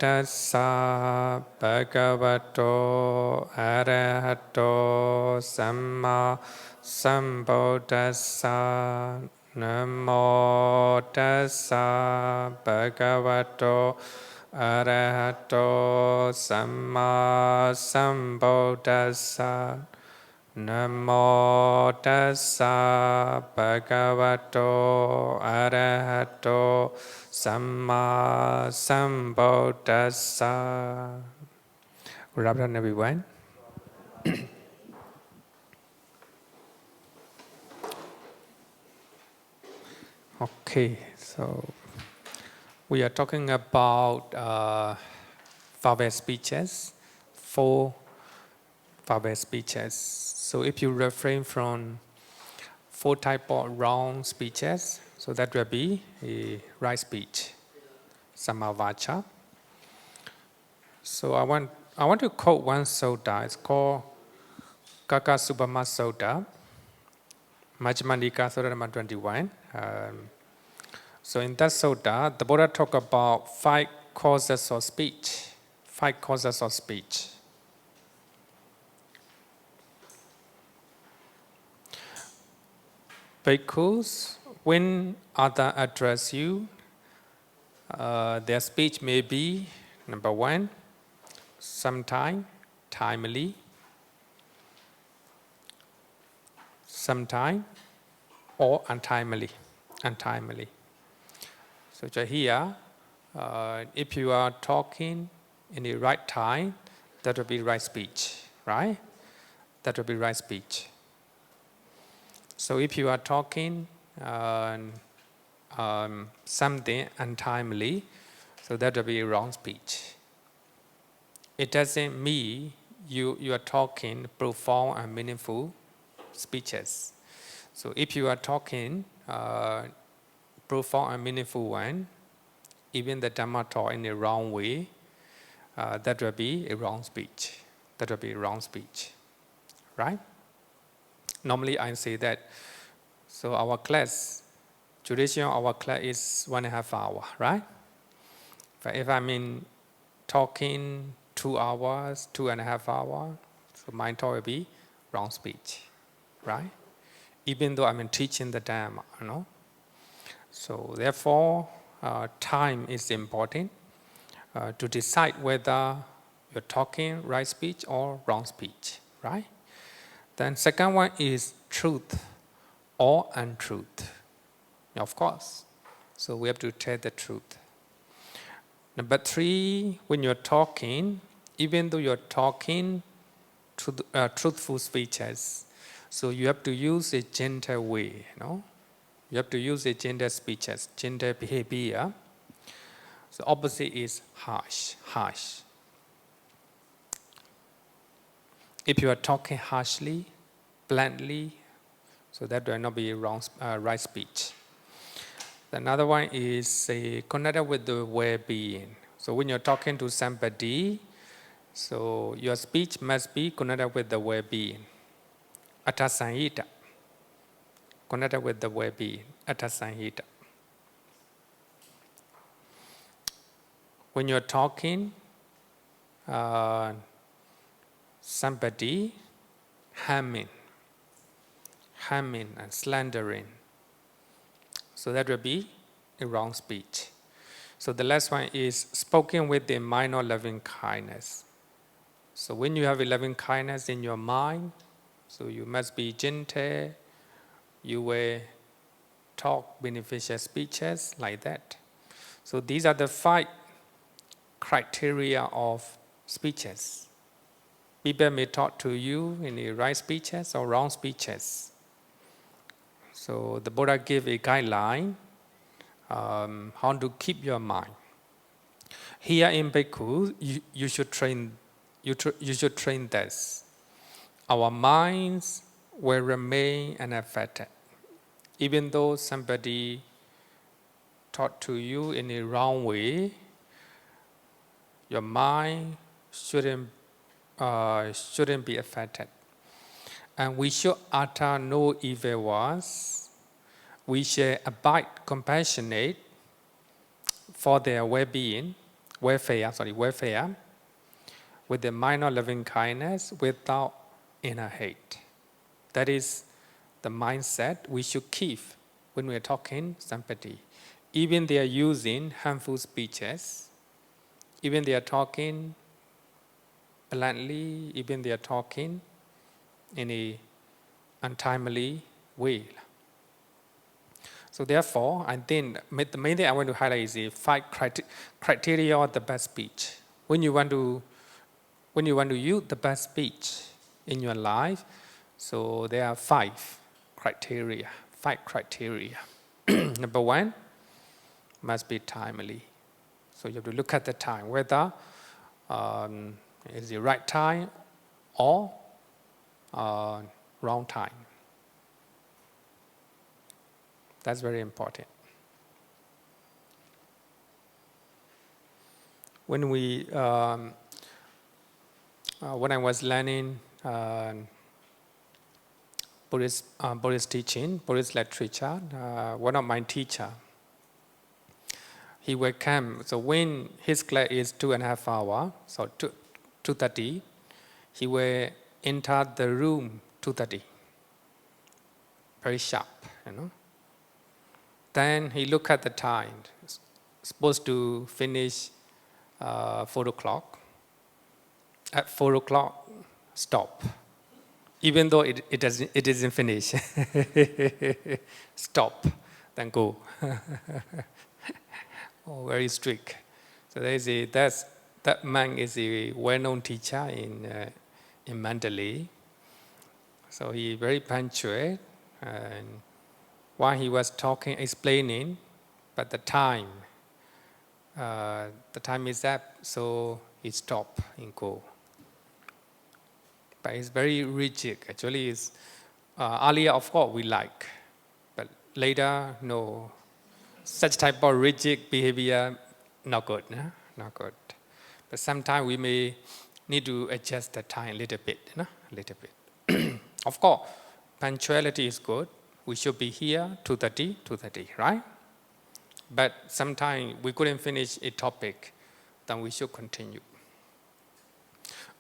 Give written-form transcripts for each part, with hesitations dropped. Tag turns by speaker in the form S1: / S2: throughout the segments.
S1: ตัสสะภะคะวะโตอะระหะโตสัมมาสัมพุทธัสสะนะโมตัสสะภะคะวะโตอะระหะโตสัมมาสัมพุทธัสสะนะโมตัสสะภะคะวะโตอะระหะโตสัมมาสัมพุทธัสสะ Good afternoon, everyone. Okay, so we are talking about vowel speeches, 4 vowel speeches. So if you refrain from 4 type of wrong speeches, so that will be a right speech, samavacha. So I want to quote one sutta. It's called Kaka Subhama Sutta, Majjhima Nikaya, Sutta number 21. So in that sutta, the Buddha talk about 5 causes of speech. 5 causes of speech. Bhikkhus, when others address you, their speech may be, number 1, sometime timely, sometime or untimely. So here, if you are talking in the right time, that will be right speech, right? That will be right speech. So if you are talking something untimely, so that will be wrong speech. It doesn't mean you are talking profound and meaningful speeches. So if you are talking profound and meaningful one, even the Dhamma taught in the wrong way, that will be a wrong speech. That will be a wrong speech, right? Normally I say that. So our class, duration of our class is 1.5 hours, right? But if I'm in talking 2 hours, 2.5 hours, so my talk will be wrong speech, right? Even though I'm teaching the Dhamma, you know. So therefore, time is important to decide whether you're talking right speech or wrong speech, right? Then second one is truth or untruth. Of course. So we have to tell the truth. Number 3, when you're talking, even though you're talking truthful speeches, so you have to use a gentle way, you know. You have to use a gentle speeches, gentle behavior. So opposite is harsh. If you are talking harshly, bluntly, so that will not be wrong, right speech. Another one is connected with the well-being. So when you're talking to somebody, so your speech must be connected with the well-being. Attasanhita. Connected with the well-being. Attasanhita. When you're talking, somebody harming and slandering, so that will be a wrong speech. So the last one is spoken with the mind of loving kindness. So when you have a loving kindness in your mind, so you must be gentle, you will talk beneficial speeches like that. So these are the 5 criteria of speeches. People may talk to you in the right speeches or wrong speeches. So the Buddha gave a guideline how to keep your mind. Here in Bhikkhu, you should train this. Our minds will remain unaffected. Even though somebody talk to you in a wrong way, your mind shouldn't be affected. And we should utter no evil words. We should abide compassionate for their well-being welfare, with the minor loving kindness, without inner hate. That is the mindset we should keep when we are talking sympathy. Even they are using harmful speeches, even they are talking bluntly, even they are talking in a untimely way. So therefore, I think the main thing I want to highlight is the 5 criteria of the best speech. When you want to use the best speech in your life, so there are 5 criteria. 5 criteria. Number 1, must be timely. So you have to look at the time, whether it's the right time or wrong time. That's very important. When I was learning Buddhist teaching, Buddhist literature, one of my teachers, he will come. So when his class is 2.5 hours, so 2:30, he will enter the room 2:30. Very sharp, Then he look at the time. Supposed to finish 4 o'clock. At 4 o'clock, stop. Even though it isn't finished. Stop, then go. Oh, very strict. So that man is a well-known teacher in Mandalay. So he very punctual, and while he was talking, explaining, but the time is up, so he stopped and go. But it's very rigid. Actually, it's earlier, of course, we like, but later, no. Such type of rigid behavior, not good, no? Not good. But sometimes we may need to adjust the time a little bit, A little bit. Of course, punctuality is good. We should be here 2:30, right? But sometimes we couldn't finish a topic, then we should continue.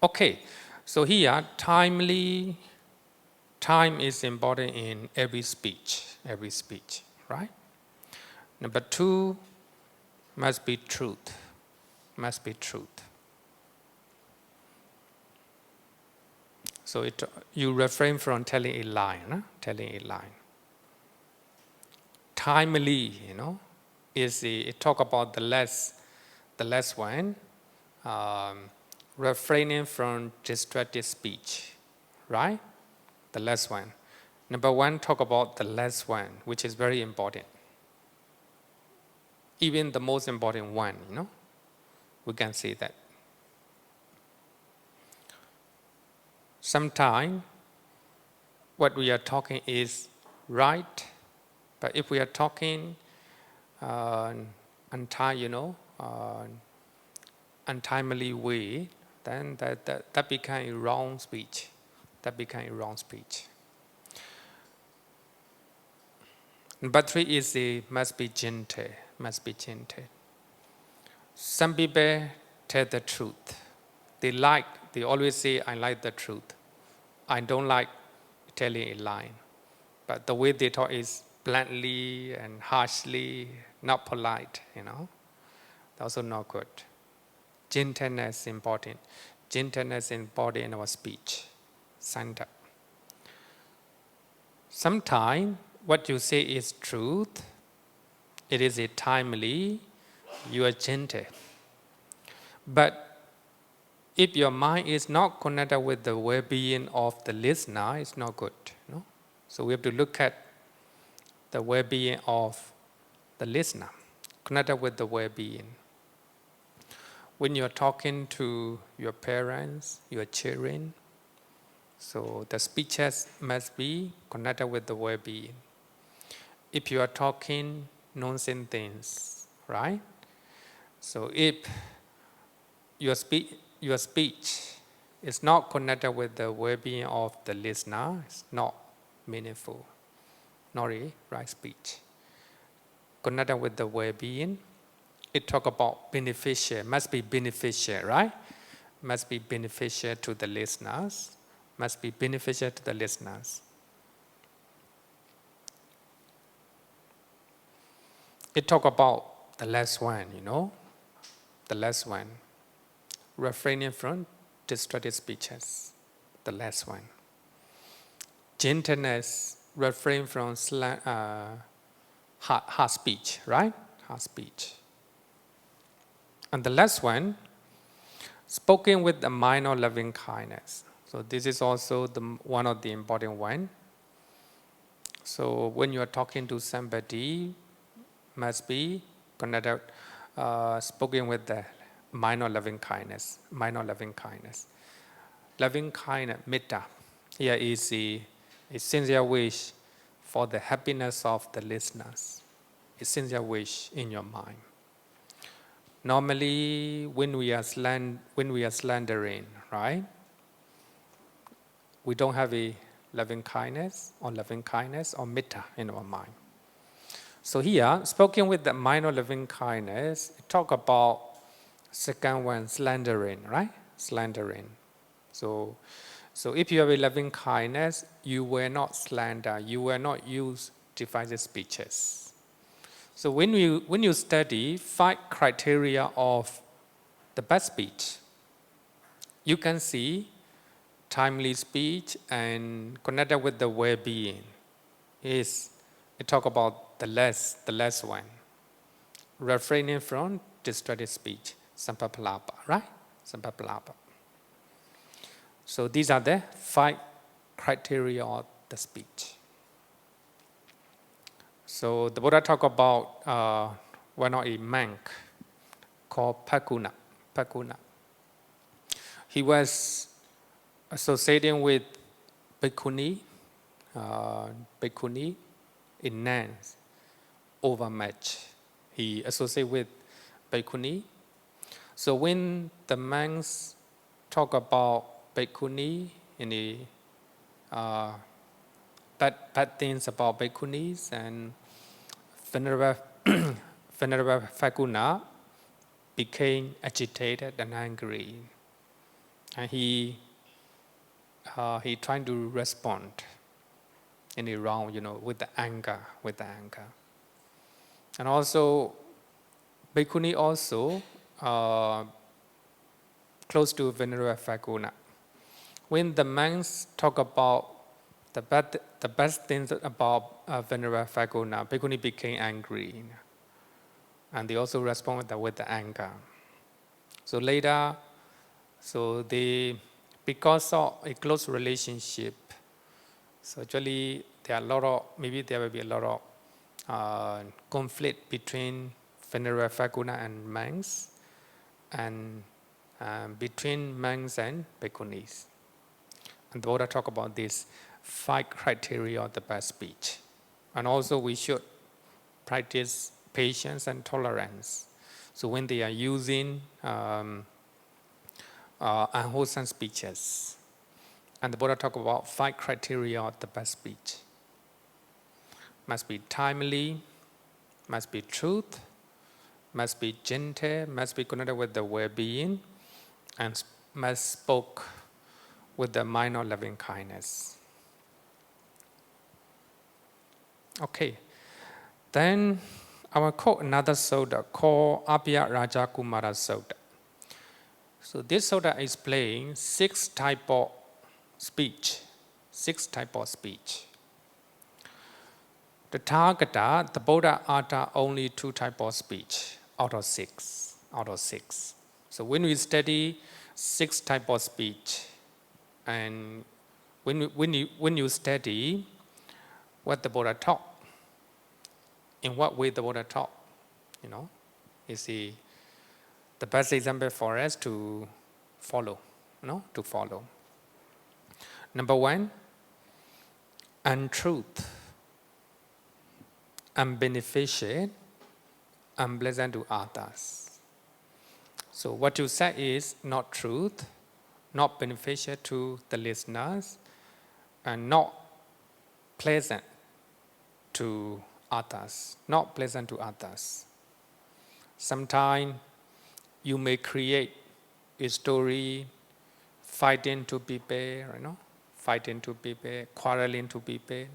S1: Okay, so here, time is important in every speech, right? Number 2, must be truth. So you refrain from telling a lie, Timely, it talk about the less one, refraining from distracted speech, right? The less one. Number 1, talk about the less one, which is very important. Even the most important one, we can say that. Sometimes what we are talking is right, but if we are talking untimely way, then that becomes a wrong speech. Number 3 is must be gentle. Some people tell the truth. They always say, I like the truth. I don't like telling a lie. But the way they talk is bluntly and harshly, not polite, Also not good. Gentleness is important. Gentleness is important in our speech. Stand up. Sometimes what you say is truth. It is a timely, you are gentle. But if your mind is not connected with the well-being of the listener, it's not good. So we have to look at the well-being of the listener, connected with the well-being. When you're talking to your parents, your children, so the speeches must be connected with the well-being. If you are talking nonsense things, right? So if your speech is not connected with the well-being of the listener, it's not meaningful, not a right speech. Connected with the well-being, it talk about beneficial, must be beneficial, right? Must be beneficial to the listeners, must be beneficial to the listeners. It talk about the last one, the last one. Refraining from destructive speeches, the last one. Gentleness, refrain from hard speech, right? Hard speech. And the last one, spoken with a mind of loving kindness. So this is also one of the important one. So when you are talking to somebody, must be connected, spoken with the mind of loving kindness. Mind of loving kindness. Loving kindness, metta. Here is a sincere wish for the happiness of the listeners. A sincere wish in your mind. Normally, when we are slandering, right? We don't have a loving kindness or metta in our mind. So here, spoken with the mind of loving kindness, talk about second one, slandering, right? Slandering. So if you have a loving kindness, you will not slander, you will not use divisive speeches. So when you study 5 criteria of the best speech, you can see timely speech and connected with the well-being. It talk about the less one. Refraining from destructive speech, sampapalapa, right? Sampapalapa. So these are the 5 criteria of the speech. So the Buddha talk about one of a monk called Pakuna. He was associating with bhikkhuni in nuns overmuch. He associated with bhikkhuni. So when the monks talk about bhikkhuni in the bad things about bhikkhunis, and Venerable Phaguna became agitated and angry, and he trying to respond in the wrong, with the anger. And also, bhikkhuni also close to Venerable Phaguna. When the monks talk about the best things about Venerable Phaguna, bhikkhuni became angry, and they also respond with the anger. So later, because of a close relationship, so actually there will be a lot of conflict between Venerable Phaguna and monks, and between monks and bhikkhunis. And the Buddha talk about these 5 criteria of the best speech. And also we should practice patience and tolerance. So when they are using unwholesome speeches, and the Buddha talk about 5 criteria of the best speech. Must be timely, must be truth, must be gentle, must be connected with the well-being, and must spoke with the mind of loving kindness. Okay, then I will quote another sutta called Abhya Raja Kumara Sutta. So this sutta explains 6 types of speech. 6 types of speech. The Tathagata, the Buddha uttered only 2 types of speech out of 6. So when we study 6 types of speech, and when you study what the Buddha taught, in what way the Buddha taught, is the best example for us to follow, Number 1, untruth, unbeneficial, unpleasant to others. So what you say is not truth, not beneficial to the listeners, and not pleasant to others. Sometimes you may create a story, fighting to people, fighting to people, quarreling to people.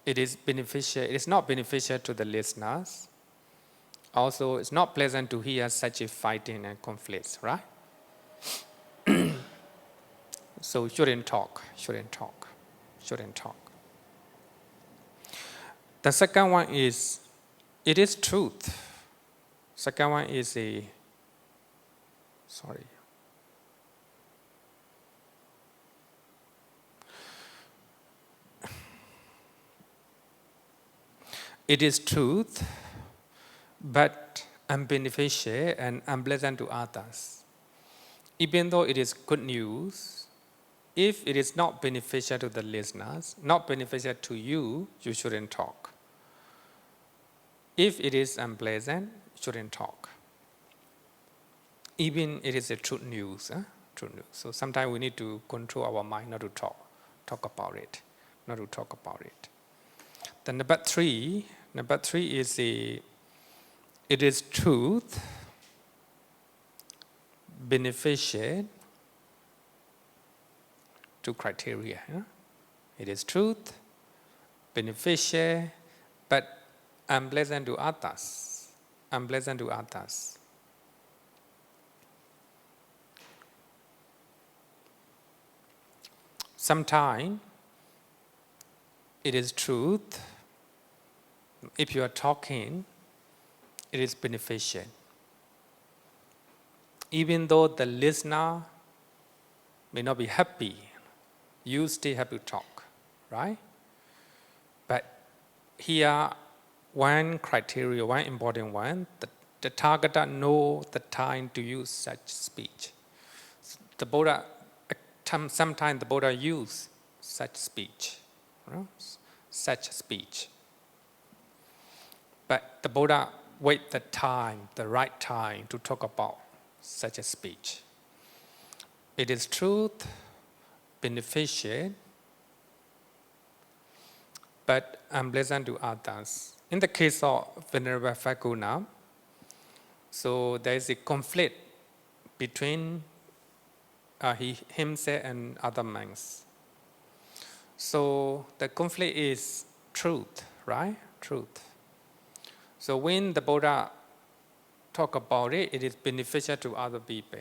S1: It is beneficial. It is not beneficial to the listeners. Also, it's not pleasant to hear such a fighting and conflicts, right? So shouldn't talk. The second one is, it is truth. Second one is it is truth, but unbeneficial and unpleasant to others. Even though it is good news, if it is not beneficial to the listeners, not beneficial to you, you shouldn't talk. If it is unpleasant, you shouldn't talk. Even it is a true news. So sometimes we need to control our mind not to talk about it. The number three is it is truth, beneficial to criteria. It is truth, beneficial, but unpleasant to others. Sometimes it is truth. If you are talking, it is beneficial. Even though the listener may not be happy, you still have to talk, right? But here, one criteria, one important one, the targeter know the time to use such speech. The Buddha, sometimes the Buddha use such speech. But the Buddha wait the right time to talk about such a speech. It is truth, beneficial, but unpleasant to others. In the case of Venerable Phaguna, so there is a conflict between himself and other monks. So the conflict is truth, right? Truth. So when the Buddha talk about it, it is beneficial to other people,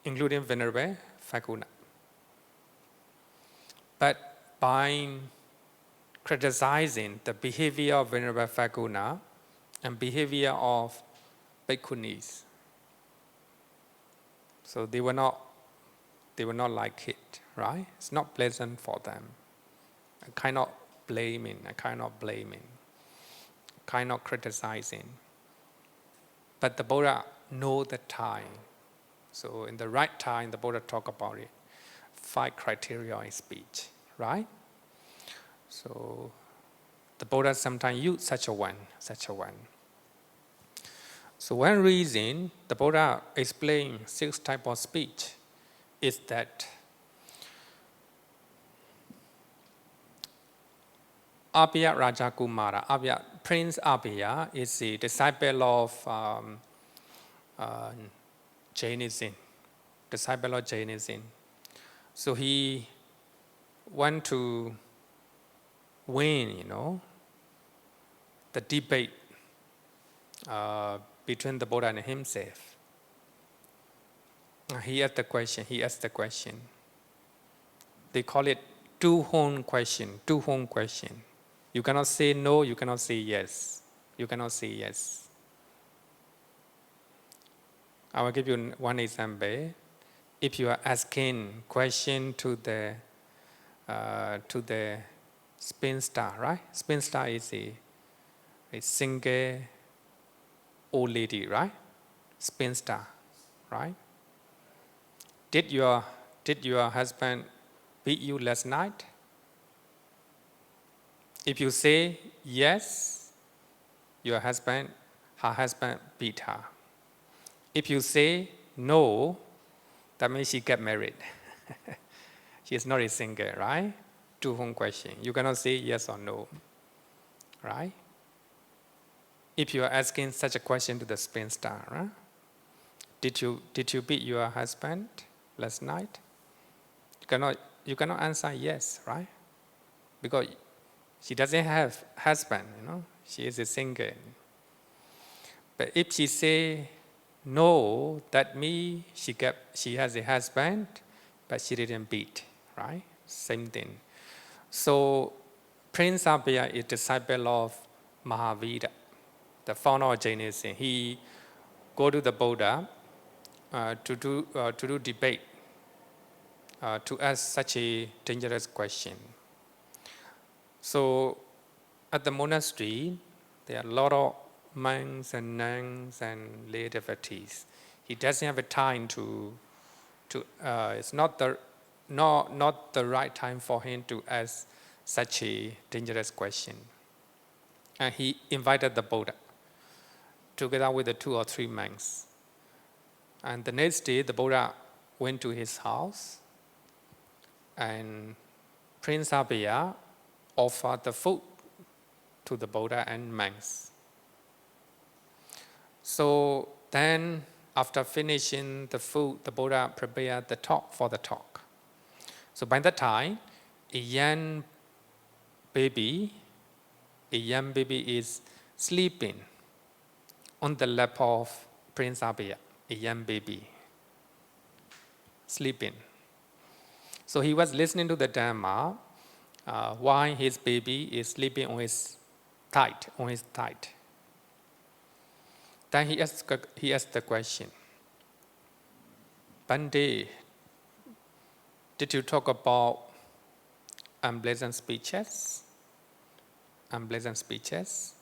S1: including Venerable Phaguna. But by criticizing the behavior of Venerable Phaguna and behavior of bhikkhunis, so they were not like it, right? It's not pleasant for them. I cannot blaming, criticizing. But the Buddha know the time. So in the right time, the Buddha talk about it. 5 criteria in speech, right? So the Buddha sometimes use such a one. So one reason the Buddha explained 6 types of speech is that Abhiya Raja Kumara, Prince Abhiya, is a disciple of Jainism. So he want to win, the debate between the Buddha and himself. He asked the question. They call it two-horn question. You cannot say no, you cannot say yes. I will give you one example. If you are asking question to the spinster, right? Spinster is a single old lady, right? Spinster, right? Did your husband beat you last night? If you say yes, her husband beat her. If you say no, that means she get married. She is not a single, right? Two-horn question. You cannot say yes or no, right? if you are asking such a question to the spin star, right? Did you beat your husband last night? You cannot answer yes, right? Because she doesn't have husband, She is a single. But if she say no, that means she has a husband, but she didn't beat, right? Same thing. So Prince Abhaya is disciple of Mahavira, the founder of Jainism. He go to the Buddha to do debate, to ask such a dangerous question. So at the monastery, there are a lot of monks and nuns and lay devotees. He doesn't have a time to it's not the right time for him to ask such a dangerous question. And he invited the Buddha together with the 2 or 3 monks. And the next day, the Buddha went to his house, and Prince Abhaya offered the food to the Buddha and monks. So then, after finishing the food, the Buddha prepared the talk for the talk. So by that time, a young baby is sleeping on the lap of Prince Abhaya, a young baby, sleeping. So he was listening to the Dhamma while his baby is sleeping on his thigh. Then he asked the question, Bande, did you talk about unpleasant speeches? Unpleasant speeches,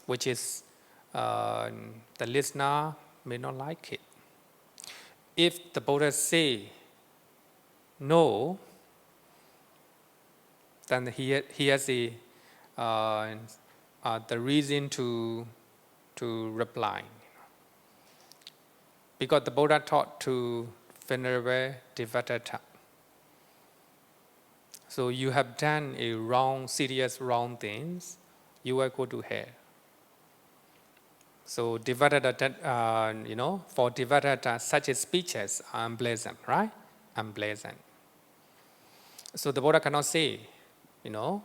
S1: which is the listener may not like it. If the Buddha say no, then he has the reason to reply. Because the Buddha taught to Venerable Devadatta. So you have done a serious wrong things, you will go to hell. So Devadatta, for Devadatta, such speeches are unpleasant, right? Unpleasant. So the Buddha cannot say, no,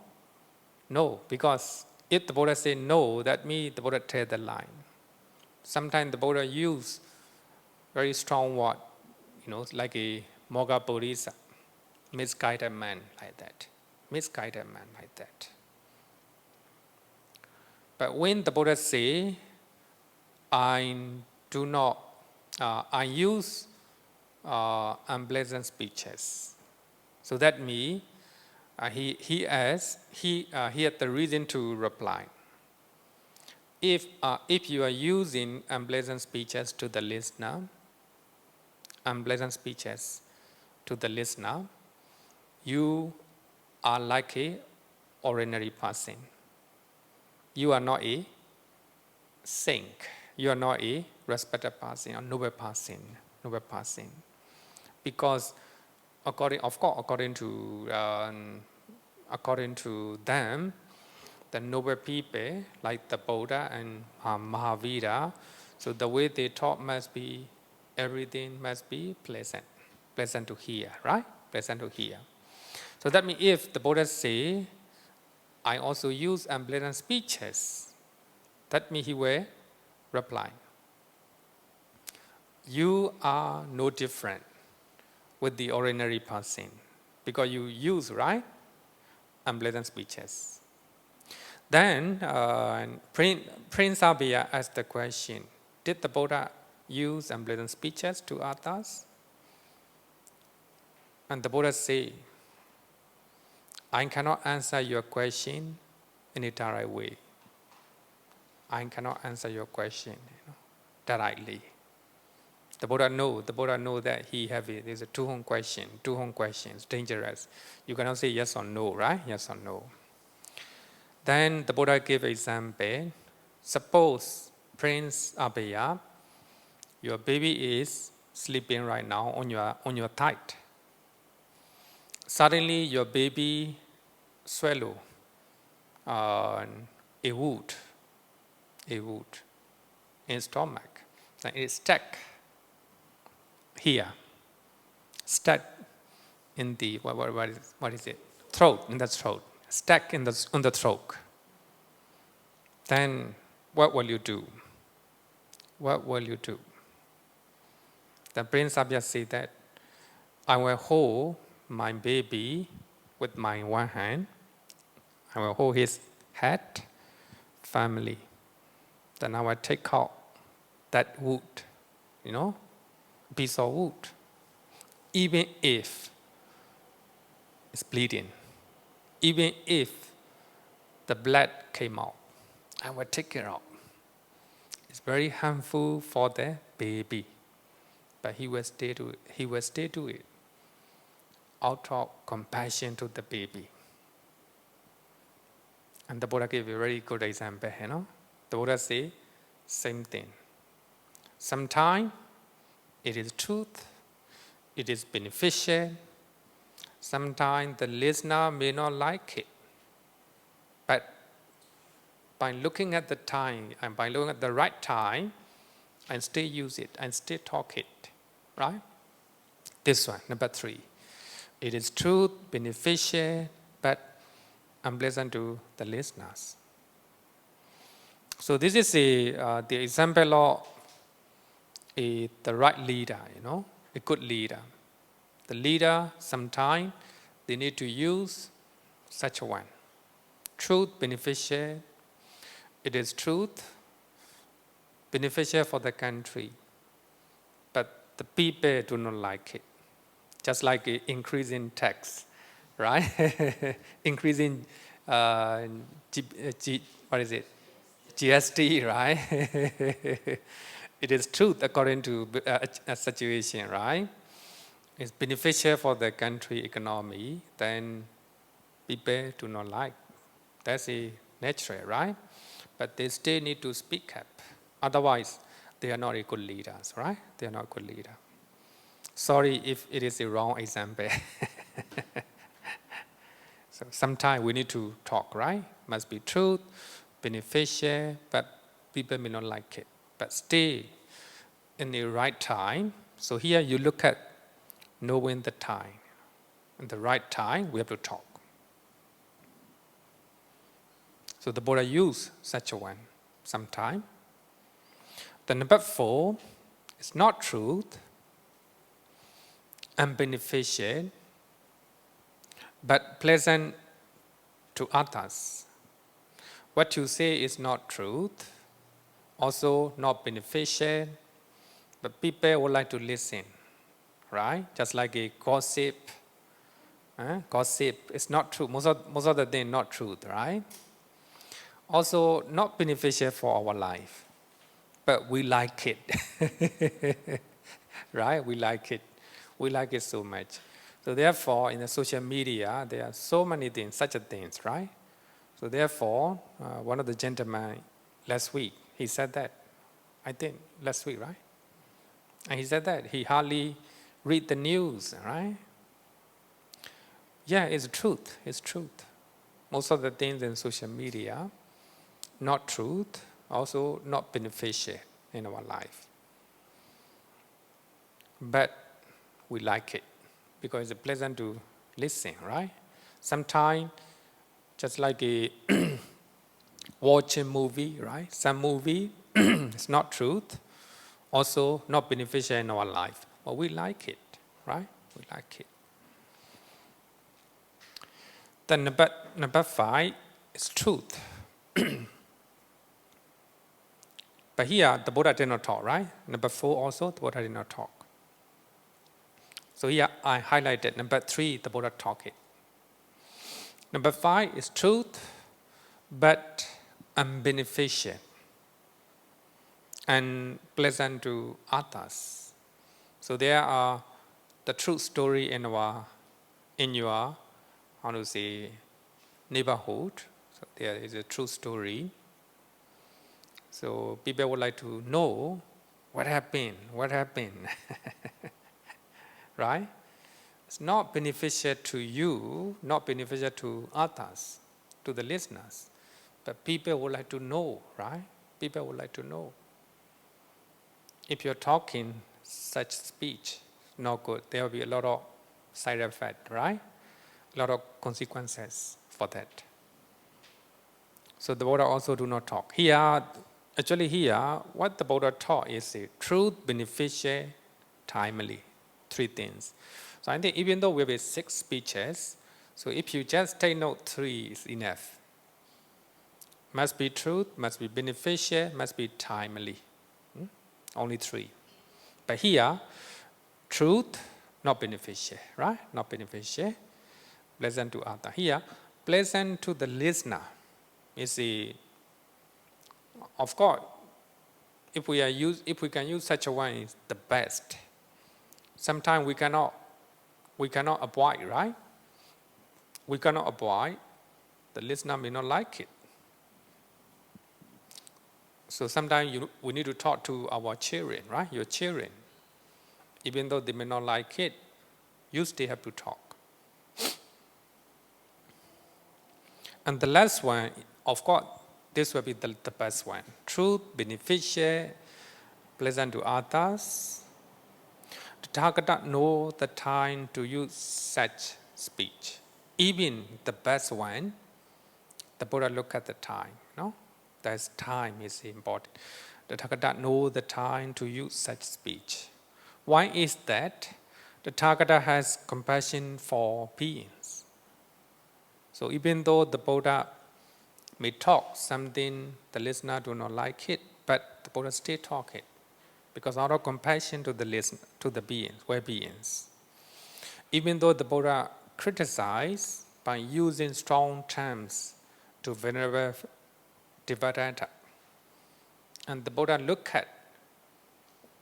S1: because if the Buddha say no, that means the Buddha tell the line. Sometimes the Buddha use very strong word, like a Mogha Bodhisattva, misguided man like that. But when the Buddha say, I use unpleasant speeches, so that means he had the reason to reply. If you are using unpleasant speeches to the listener, you are like a ordinary person. You are not a saint. You are not a respected person or noble person. Because according to them, the noble people like the Buddha and Mahavira, so the way they talk everything must be pleasant to hear, right? Pleasant to hear. So that means if the Buddha say, I also use unpleasant speeches, that means he will reply, you are no different with the ordinary person because you use, right, unpleasant speeches. Then Prince Abhaya asked the question, did the Buddha use unpleasant speeches to others? And the Buddha said, I cannot answer your question in a direct way. I cannot answer your question directly. The Buddha know that there's a two-home questions, dangerous. You cannot say yes or no, right? Yes or no. Then the Buddha gave an example. Suppose, Prince Abhaya, your baby is sleeping right now on your thigh. Suddenly your baby swallow a wood in stomach. And it's stuck here, stuck in the, what is it? Throat, in the throat, stuck in on the throat. Then what will you do? What will you do? The Prince Abhya said that I will hold my baby with my one hand. I will hold his head firmly. Then I will take out that wood, piece of wood, even if it's bleeding, even if the blood came out, I will take it out. It's very harmful for the baby, but he will stay to it. He will stay to it out of compassion to the baby. And the Buddha gave a very good example, The Buddha say, same thing. Sometimes it is truth, it is beneficial. Sometimes the listener may not like it. But by looking at the time and by looking at the right time, and still use it and still talk it, right? This one, number 3. It is truth, beneficial, but unpleasant to the listeners. So this is the example of the right leader, a good leader. The leader, sometimes they need to use such a one. Truth, beneficial. It is truth, beneficial for the country, but the people do not like it. Just like increasing tax, right? Increasing GST, right? It is truth according to a situation, right? It's beneficial for the country economy, then people do not like. That's a natural, right? But they still need to speak up. Otherwise, they are not a good leaders, right? They are not a good leader. Sorry if it is a wrong example. So sometimes we need to talk, right? Must be truth, beneficial, but people may not like it. But stay in the right time. So here you look at knowing the time. In the right time, we have to talk. So the Buddha used such a one sometime. The number 4 is not truth and beneficial, but pleasant to others. What you say is not truth, also not beneficial, but people would like to listen, right? Just like a gossip. Gossip is not true. Most of the things not truth, right? Also not beneficial for our life, but we like it, right? We like it. We like it so much. So therefore, in the social media, there are so many things, such a things, right? So therefore, one of the gentlemen last week, he said that, I think last week, right? And he said that he hardly read the news, right? Yeah, it's truth. It's truth. Most of the things in social media, not truth, also not beneficial in our life. But we like it because it's pleasant to listen, right? Sometimes, just like a watching movie, right? Some movie, it's not truth, also not beneficial in our life. But we like it, right? We like it. Then number 5 is truth. But here, the Buddha did not talk, right? Number 4 also, the Buddha did not talk. So here, I highlighted number 3, the Buddha talked it. Number 5 is truth, but unbeneficial and pleasant to others. So there are the truth story in your, how to say, neighborhood. So there is a true story. So people would like to know what happened, right? It's not beneficial to you, not beneficial to others, to the listeners, But people would like to know, right? People would like to know. If you're talking such speech, not good. There will be a lot of side effect, right? A lot of consequences for that. So the Buddha also do not talk. Here, what the Buddha taught is truth, beneficial, timely. Three things. So I think even though we have 6 speeches, so if you just take note 3 is enough. Must be truth, must be beneficial, must be timely. Only 3. But here, truth, not beneficial, right? Not beneficial. Pleasant to others. Here, pleasant to the listener. You see, of course, if we can use such a one, it's the best. Sometimes we cannot avoid, right? We cannot avoid. The listener may not like it. So sometimes we need to talk to our children, right? Your children. Even though they may not like it, you still have to talk. And the last one, of course, this will be the best one. Truth, beneficial, pleasant to others. The Tathagata know the time to use such speech. Even the best one, the Buddha look at the time, That time is important. The Tathagata know the time to use such speech. Why is that? The Tathagata has compassion for beings. So even though the Buddha may talk something, the listener do not like it, but the Buddha still talk it. Because out of compassion to the listener, to the beings, we're beings. Even though the Buddha criticized by using strong terms to Venerable Devadatta, and the Buddha look at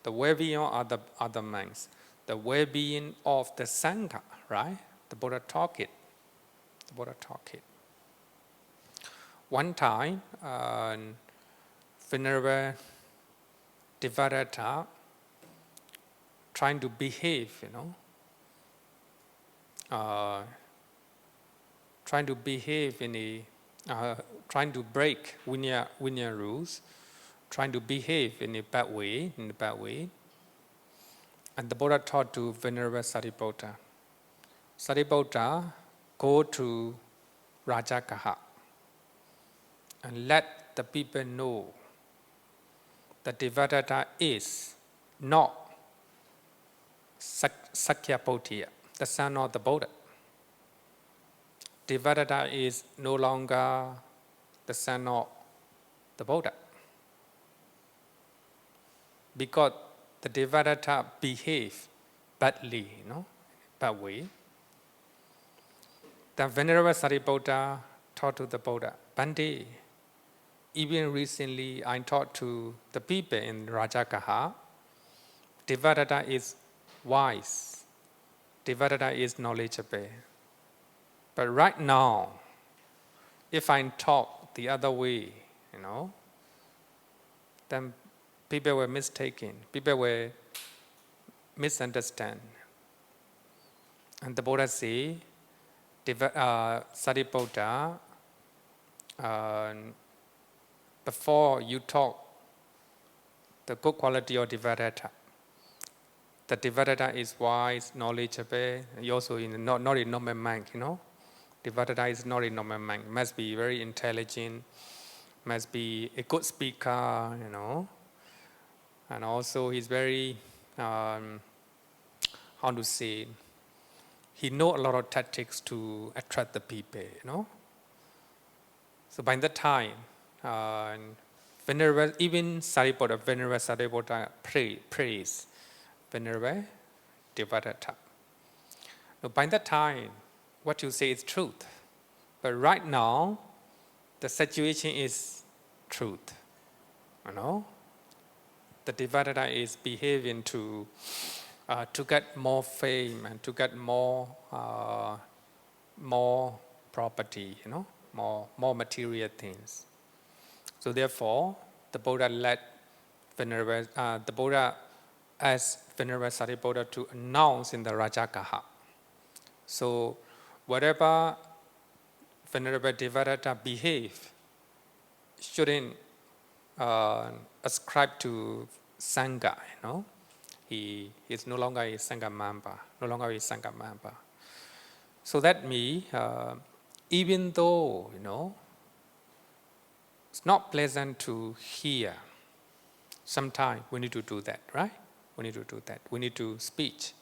S1: the well-being of the other monks, the well-being of the Sangha, right? The Buddha talk it. One time, Venerable Devadatta trying to behave, trying to behave trying to break Vinaya rules, trying to behave in a bad way, And the Buddha taught to Venerable Sariputta. Sariputta, go to Rajagaha and let the people know that Devadatta is not Sakyapottiya, the son of the Buddha. Devadatta is no longer the son of the Buddha. Because the Devadatta behave badly, bad way. The Venerable Sariputta taught to the Buddha, Bhante, even recently I taught to the people in Rajagaha, Devadatta is wise. Devadatta is knowledgeable. But right now, if I talk the other way, then people were mistaken. People were misunderstand. And the Buddha say, Sariputta, before you talk the good quality of Devadatta, the Devadatta is wise, knowledgeable. He also not a normal monk, Devadatta is not a normal monk. Must be very intelligent. Must be a good speaker, And also he's very, how to say, he know a lot of tactics to attract the people, So by that time, even Venerable Sariputta praise Venerable Devadatta. Now, by that time, what you say is truth. But right now, the situation is truth. The Devadatta is behaving to get more fame and to get more property, more material things. So therefore, the Buddha asked Venerable Sariputta to announce in the Rajagaha. So whatever Venerable Devadatta behave, shouldn't ascribe to Sangha, He is no longer a Sangha member, So that means, even though, it's not pleasant to hear, sometimes we need to do that, right? We need to do that. We need to speak.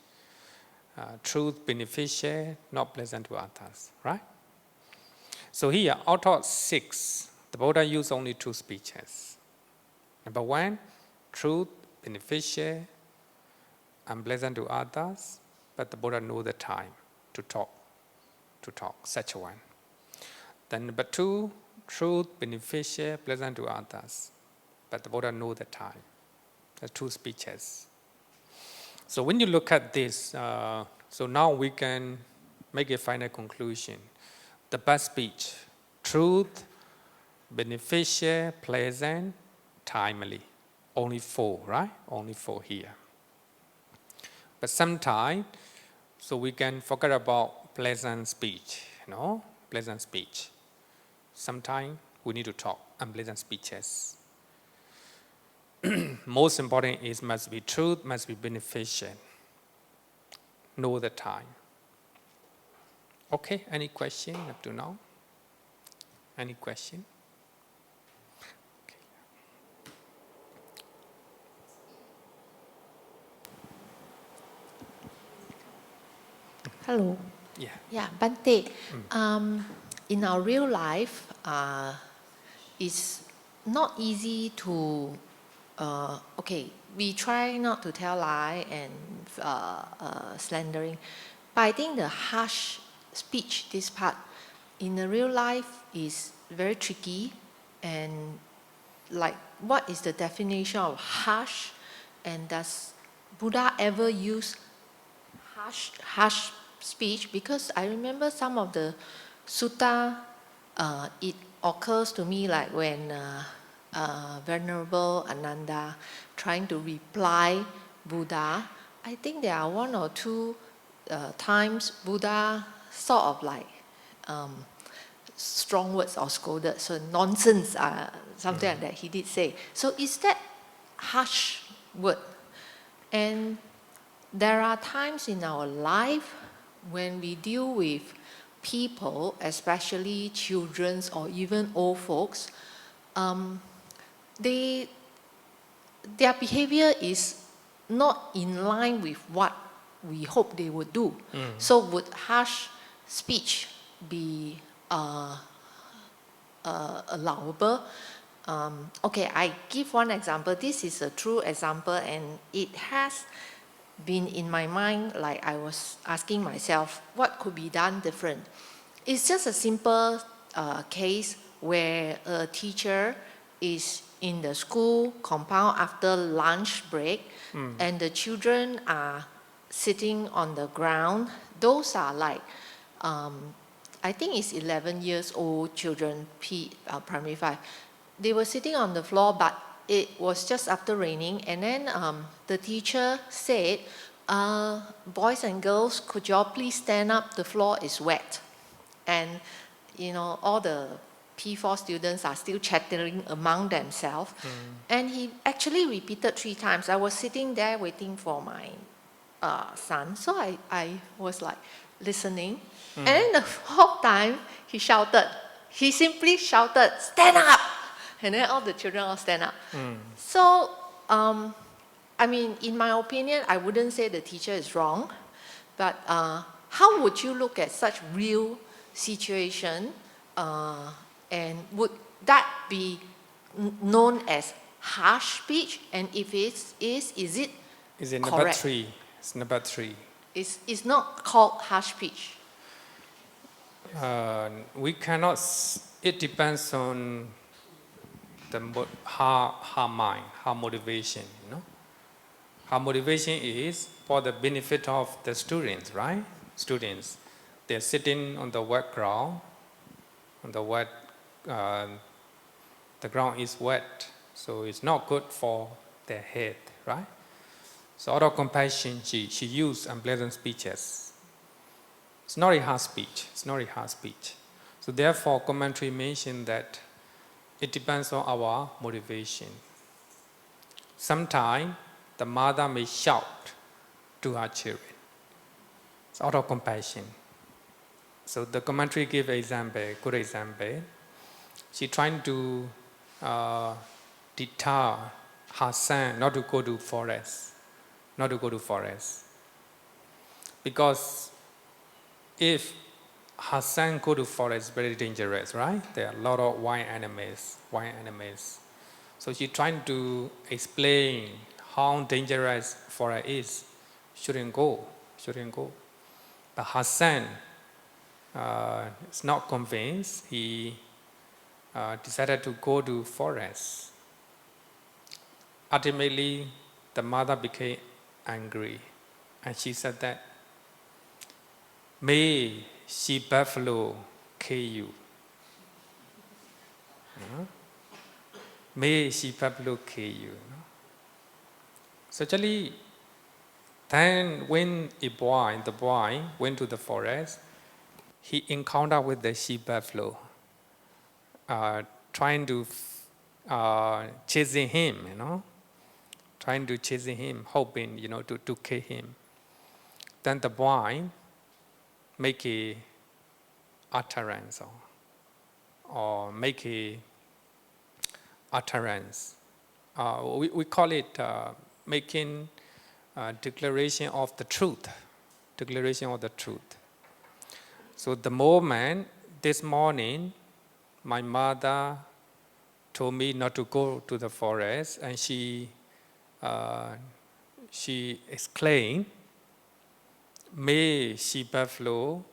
S1: Truth beneficial, not pleasant to others, right? So here, out of 6, the Buddha used only 2 speeches. Number 1, truth beneficial, unpleasant to others, but the Buddha knew the time to talk, such one. Then number 2, truth beneficial, pleasant to others, but the Buddha knew the time. The 2 speeches. So when you look at this, so now we can make a final conclusion. The best speech, truth, beneficial, pleasant, timely. Only 4, right? Only 4 here. But sometimes, so we can forget about pleasant speech, pleasant speech. Sometimes we need to talk unpleasant speeches. Most important is must be truth, must be beneficial. Know the time. Okay, any question up to now? Any question? Okay.
S2: Hello.
S1: Yeah.
S2: Yeah, Bante. In our real life, it's not easy to, we try not to tell lie and slandering. But I think the harsh speech, this part, in the real life is very tricky. And like, what is the definition of harsh? And does Buddha ever use harsh speech? Because I remember some of the sutta, it occurs to me like when Venerable Ananda trying to reply Buddha, I think there are 1 or 2 times Buddha sort of like strong words or scolded, so nonsense, something like that he did say. So is that harsh word? And there are times in our life when we deal with people, especially children or even old folks, their behavior is not in line with what we hope they would do. So would harsh speech be allowable? I give 1 example. This is a true example, and it has been in my mind, like I was asking myself, what could be done different? It's just a simple case where a teacher is in the school compound after lunch break, and the children are sitting on the ground. Those are like, I think it's 11 years old children, primary 5. They were sitting on the floor, but it was just after raining, and then the teacher said, boys and girls, could you all please stand up? The floor is wet. And, all the P4 students are still chattering among themselves. And he actually repeated 3 times. I was sitting there waiting for my son, so I was like listening. And then the 4th time, he simply shouted, stand up! And then all the children all stand up. So, in my opinion, I wouldn't say the teacher is wrong, but how would you look at such real situation, and would that be known as harsh speech? And if it is it
S1: number
S2: correct?
S1: 3? It's number 3.
S2: It's not called harsh speech.
S1: We cannot. It depends on how mind, how motivation, How motivation is for the benefit of the students, right? Students, they're sitting on the wet ground, the ground is wet, so it's not good for their head, right? So out of compassion, she used unpleasant speeches. It's not a harsh speech. So therefore, commentary mentioned that it depends on our motivation. Sometimes the mother may shout to her children. It's out of compassion. So the commentary give example, good example. She trying to deter her son not to go to forest, because if her son go to forest, very dangerous, right? There are a lot of wild animals. So she trying to explain how dangerous forest is. Shouldn't go. But her son is not convinced. He decided to go to forest. Ultimately, the mother became angry, and she said that, "May she buffalo kill you. May she buffalo kill you." So actually, then when the boy went to the forest, he encountered with the she buffalo, trying to chasing him, hoping, to kill him. Then the boy make a utterance or make a utterance. We call it making declaration of the truth. So the moment this morning, my mother told me not to go to the forest, and she exclaimed, "May she buffalo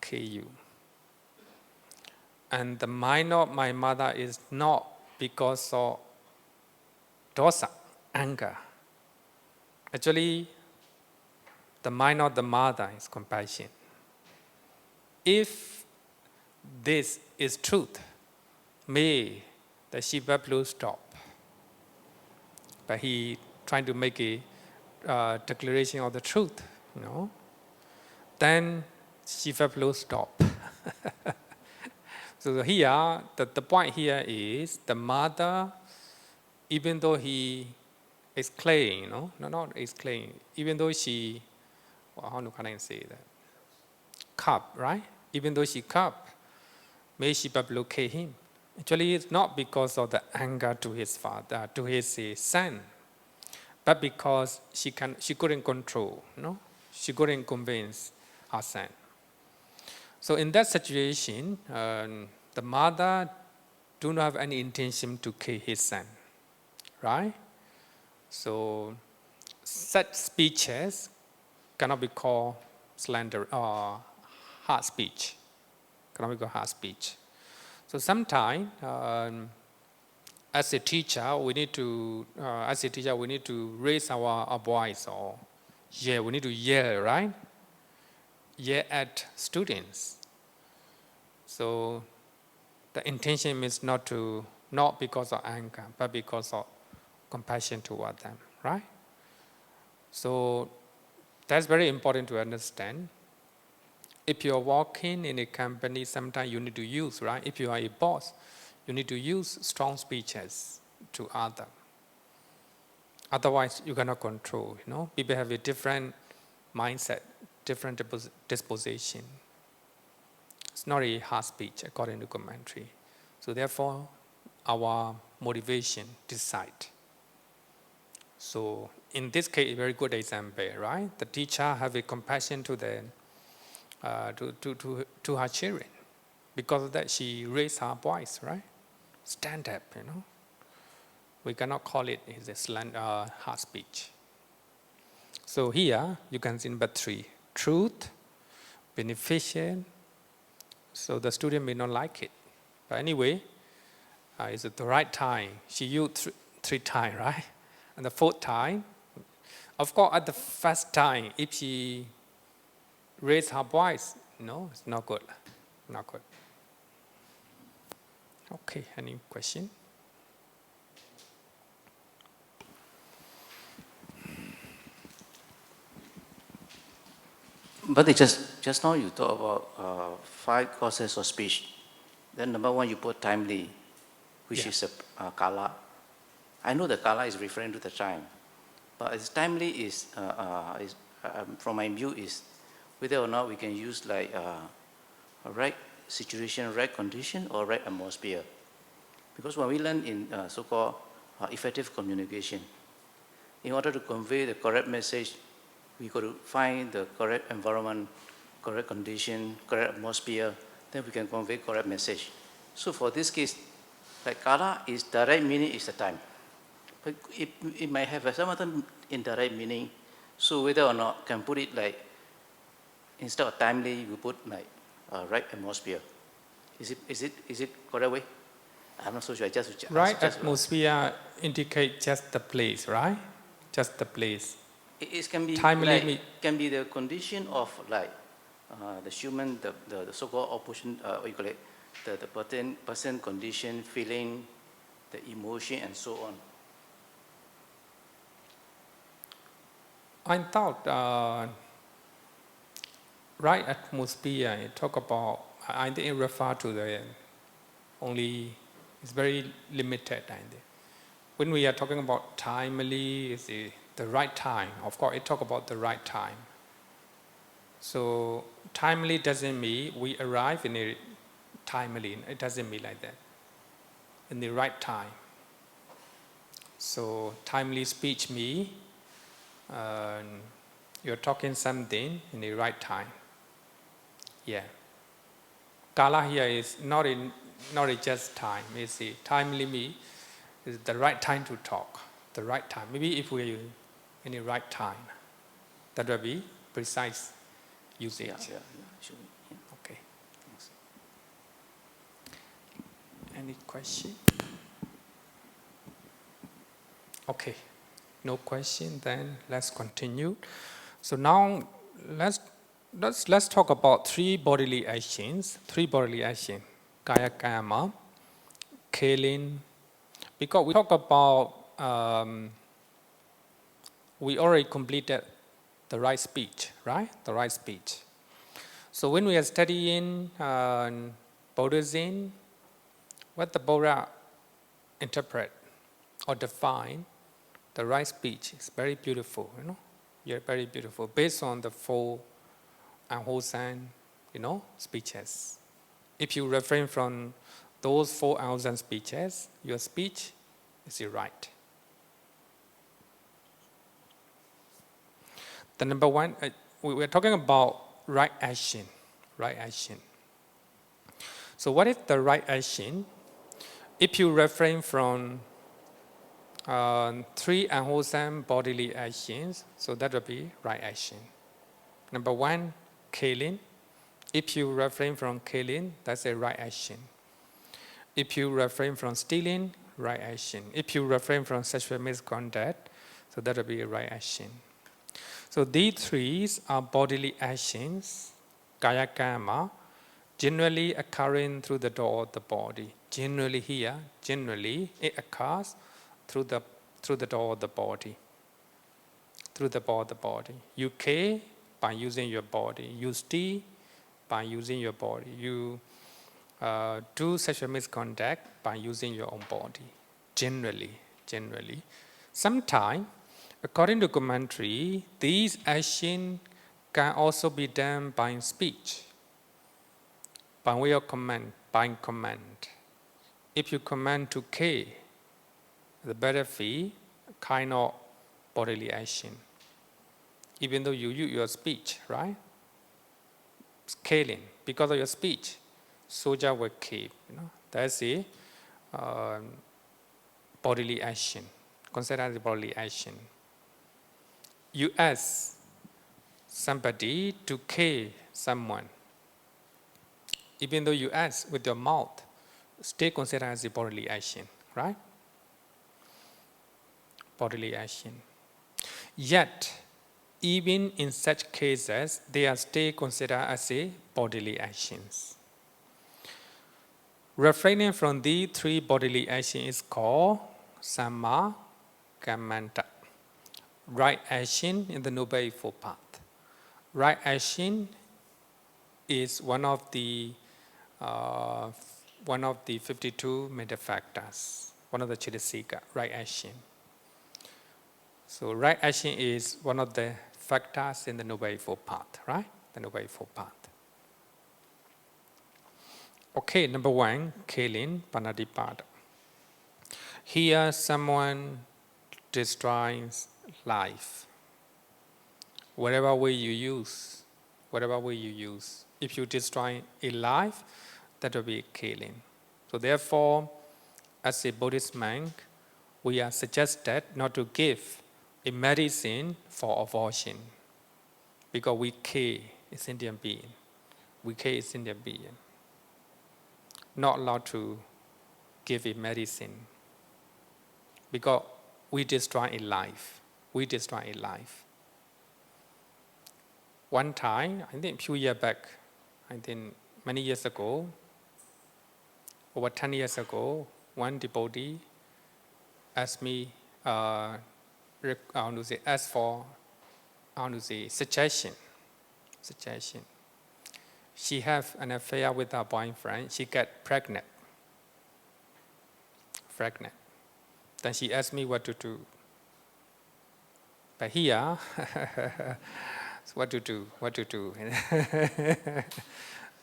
S1: kill you." And the mind of my mother is not because of dosa, anger. Actually, the mind of the mother is compassion. If this is truth, may the she buffalo stop. But he trying to make a declaration of the truth, Then she buffalo stop. So here, the point here is the mother, even though he exclaimed, not exclaimed, even though she, how can I say that? Cup, right? Even though she cup, may she buffalo kill him. Actually, it's not because of the anger to his father, to his son, but because she couldn't control, she couldn't convince her son. So in that situation, the mother do not have any intention to kill his son, right? So such speeches cannot be called slander or hard speech. So sometimes, as a teacher, we need to raise our voice, or we need to yell, right? Yell at students. So the intention is not because of anger, but because of compassion toward them, right? So that's very important to understand. If you're working in a company, sometimes you need to use, right? If you are a boss, you need to use strong speeches to others. Otherwise, you cannot control, People have a different mindset, different disposition. It's not a hard speech, according to commentary. So therefore, our motivation decide. So in this case, a very good example, right? The teacher have a compassion to her children. Because of that, she raised her voice, right? Stand up, We cannot call it a hard speech. So here, you can see number 3, truth, beneficial. So the student may not like it. But anyway, it's at the right time. She used 3 times, right? And the 4th time, of course, at the first time, if she raised her voice, no, it's not good. Okay, any question?
S3: But just now you talk about 5 causes of speech. Then number 1, you put timely. which
S1: Yeah.
S3: is a kala. I know the kala is referring to the time, but it's timely is from my view is whether or not we can use like a right situation, right condition, or right atmosphere. Because when we learn in so-called effective communication, in order to convey the correct message, we got to find the correct environment, correct condition, correct atmosphere, then we can convey correct message. So for this case, like kala is direct meaning is the time. But it might have some other indirect meaning. So whether or not can put it like, instead of timely, we put like right atmosphere. Is it correct way? I'm not so sure. I just
S1: Right
S3: just
S1: atmosphere indicate just the place, right? Just the place.
S3: it can be
S1: Timely
S3: like can be the condition of like the human the so-called opposition what you call it the person condition feeling the emotion and so on.
S1: I thought right atmosphere, it talk about, I think it refer to the only, it's very limited. I think. When we are talking about timely, it's the right time. Of course, it talk about the right time. So timely doesn't mean we arrive in a timely. It doesn't mean like that. In the right time. So timely speech means you're talking something in the right time. Yeah. Kala here is not just time. It's the timely me is the right time to talk. The right time. Maybe if we in the right time, that will be precise usage.
S3: Yeah, sure. Yeah.
S1: Okay.
S3: Thanks.
S1: Any question? Okay. No question. Then let's continue. So now let's talk about three bodily actions. Kaya kama, killing. Because we talk about we already completed the right speech, right? The right speech. So when we are studying Buddhism, what the Buddha interpret or define the right speech is very beautiful, you know. Yeah, very beautiful, based on the four unwholesome, speeches. If you refrain from those four unwholesome speeches, your speech is right. The number one, we're talking about right action. Right action. So what is the right action? If you refrain from three unwholesome bodily actions, so that will be right action. Number one, killing. If you refrain from killing, that's a right action. If you refrain from stealing, right action. If you refrain from sexual misconduct, so that will be a right action. So these three are bodily actions, kaya kama, generally occurring through the door of the body. Generally it occurs through the door of the body. Through the door of the body. You kill by using your body. You steal by using your body. You do sexual misconduct by using your own body. Generally. Sometimes, according to commentary, these actions can also be done by speech, by way of command, by command. If you command to kill, the battlefield, kind of bodily action. Even though you use your speech, right? Killing, because of your speech, soldier will kill. That's a bodily action, considered as bodily action. You ask somebody to kill someone, even though you ask with your mouth, still considered as a bodily action, right? Bodily action. Yet, even in such cases, they are still considered as a bodily actions. Refraining from these three bodily actions is called samma kammanta. Right action in the Noble Eightfold Path. Right action is one of the one of the 52 mental factors, one of the chitasika, right action. So right action is one of the factors in the Noble Eightfold Path, right? The Noble Eightfold Path. Okay, number one, killing, panadipada. Here someone destroys life. Whatever way you use, if you destroy a life, that will be killing. So therefore, as a Buddhist monk, we are suggested not to give a medicine for abortion, because we kill a sentient being. We kill a sentient being. Not allowed to give a medicine, because we destroy a life. We destroy a life. One time, I think a few years back, I think many years ago, over 10 years ago, one devotee asked me, asked for, suggestion. She have an affair with her boyfriend. She get pregnant. Then she asked me what to do. But here, so what to do?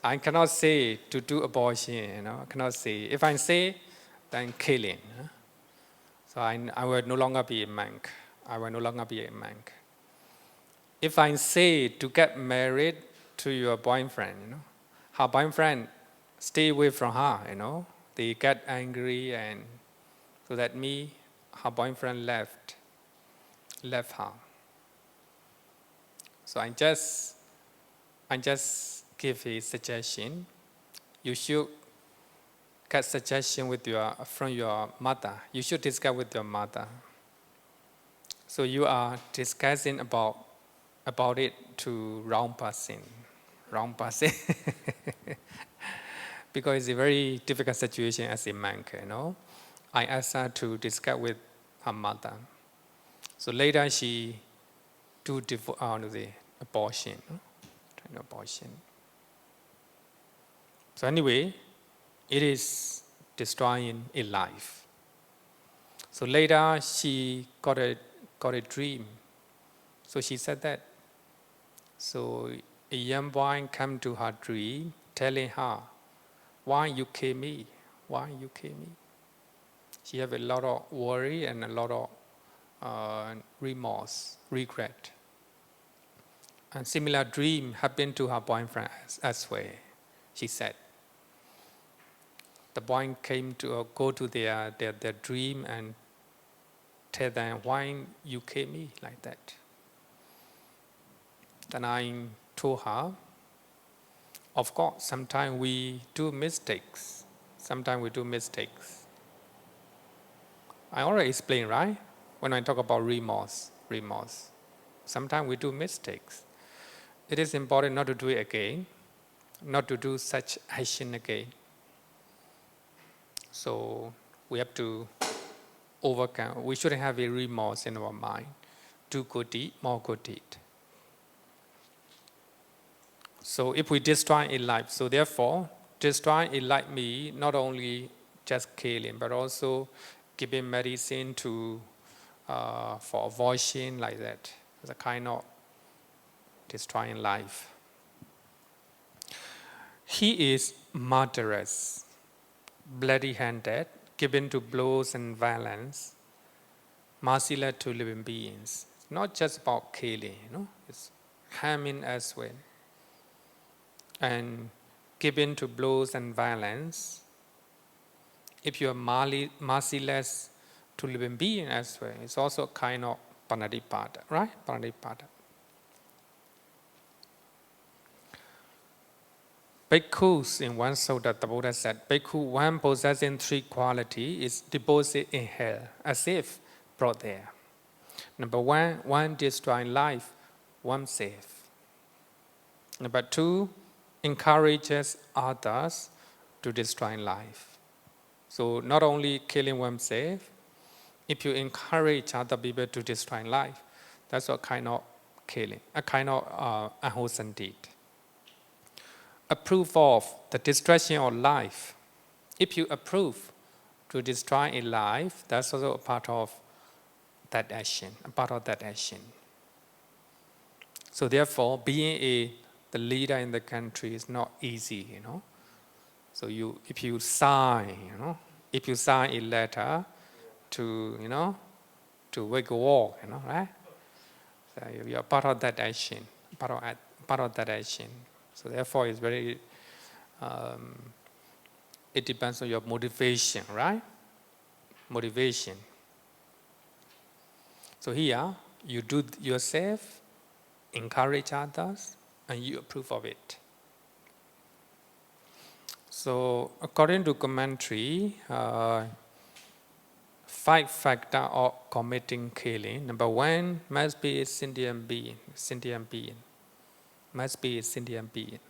S1: I cannot say to do abortion, I cannot say. If I say, then killing. So I will no longer be a monk. If I say to get married to your boyfriend, her boyfriend stay away from her, they get angry, and so that her boyfriend left her. So I just give a suggestion. You should get suggestion from your mother. You should discuss with your mother. So you are discussing about it to wrong person. Because it's a very difficult situation as a monk, I asked her to discuss with her mother. So later she do the abortion. So anyway, it is destroying a life. So later she got a dream. So she said that. So a young boy came to her dream, telling her, "Why you kill me? Why you kill me?" She have a lot of worry and a lot of remorse, regret. And similar dream happened to her boyfriend as well. She said, the boy came to go to their dream and tell them, "Why you kill me like that?" Then I told her, of course, sometimes we do mistakes. I already explained, right? When I talk about remorse. Sometimes we do mistakes. It is important not to do it again, not to do such action again. So we have to overcome. We shouldn't have a remorse in our mind. Do good deed, more good deed. So if we destroy a life, so therefore, destroy a life means not only just killing, but also giving medicine for abortion, like that. It's a kind of destroying life. He is murderous, bloody-handed, given to blows and violence, merciless to living beings. It's not just about killing, it's harming as well. And given to blows and violence, if you are merciless to living beings as well, it's also a kind of panadipada, right? Panadipada. Bhikkhus in one sutta, the Buddha said, Bhikkhu, one possessing three qualities is deposited in hell, as if brought there. Number one destroying life, one safe. Number two, encourages others to destroy life. So not only killing oneself, if you encourage other people to destroy life, that's a kind of killing, a kind of unwholesome deed. A proof of the destruction of life If you approve to destroy a life, that's also a part of that action, a part of that action. So therefore, being the leader in the country is not easy, you know. So if you sign, you know, if you sign a letter to, you know, to wage a war, you know, right? So you are part of that action, part of that action. So therefore, it's very, it depends on your motivation, right? Motivation. So here, you do yourself, encourage others, and you approve of it. So according to commentary, 5 factors of committing killing. Number 1 must be a sentient being. Sentient being must be a sentient being.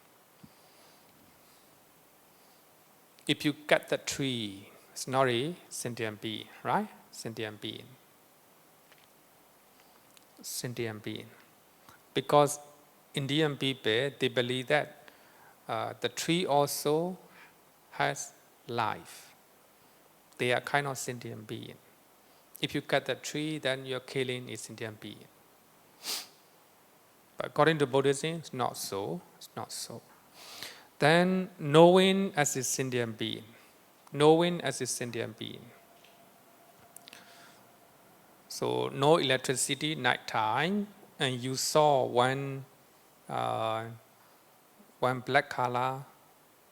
S1: If you cut the tree, it's not a sentient being, right? Sentient being. Sentient being. Because Indian people, they believe that the tree also has life. They are kind of sentient being. If you cut the tree, then you're killing a sentient being. But according to Buddhism, it's not so. It's not so. Then knowing as a sentient being. Knowing as a sentient being. So no electricity, nighttime, and you saw one black color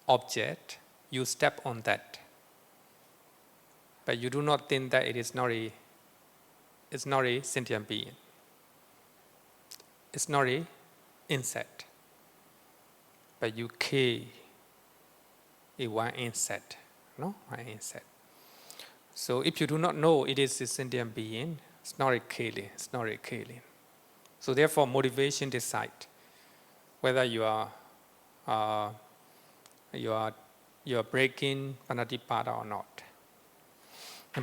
S1: object, you step on that. But you do not think that it's not a sentient being. It's not an insect. But you kill one insect, no? One insect. So if you do not know it is a sentient being, it's not a killing. It's not a killing. So therefore, motivation decide whether you are breaking Panatipada or not.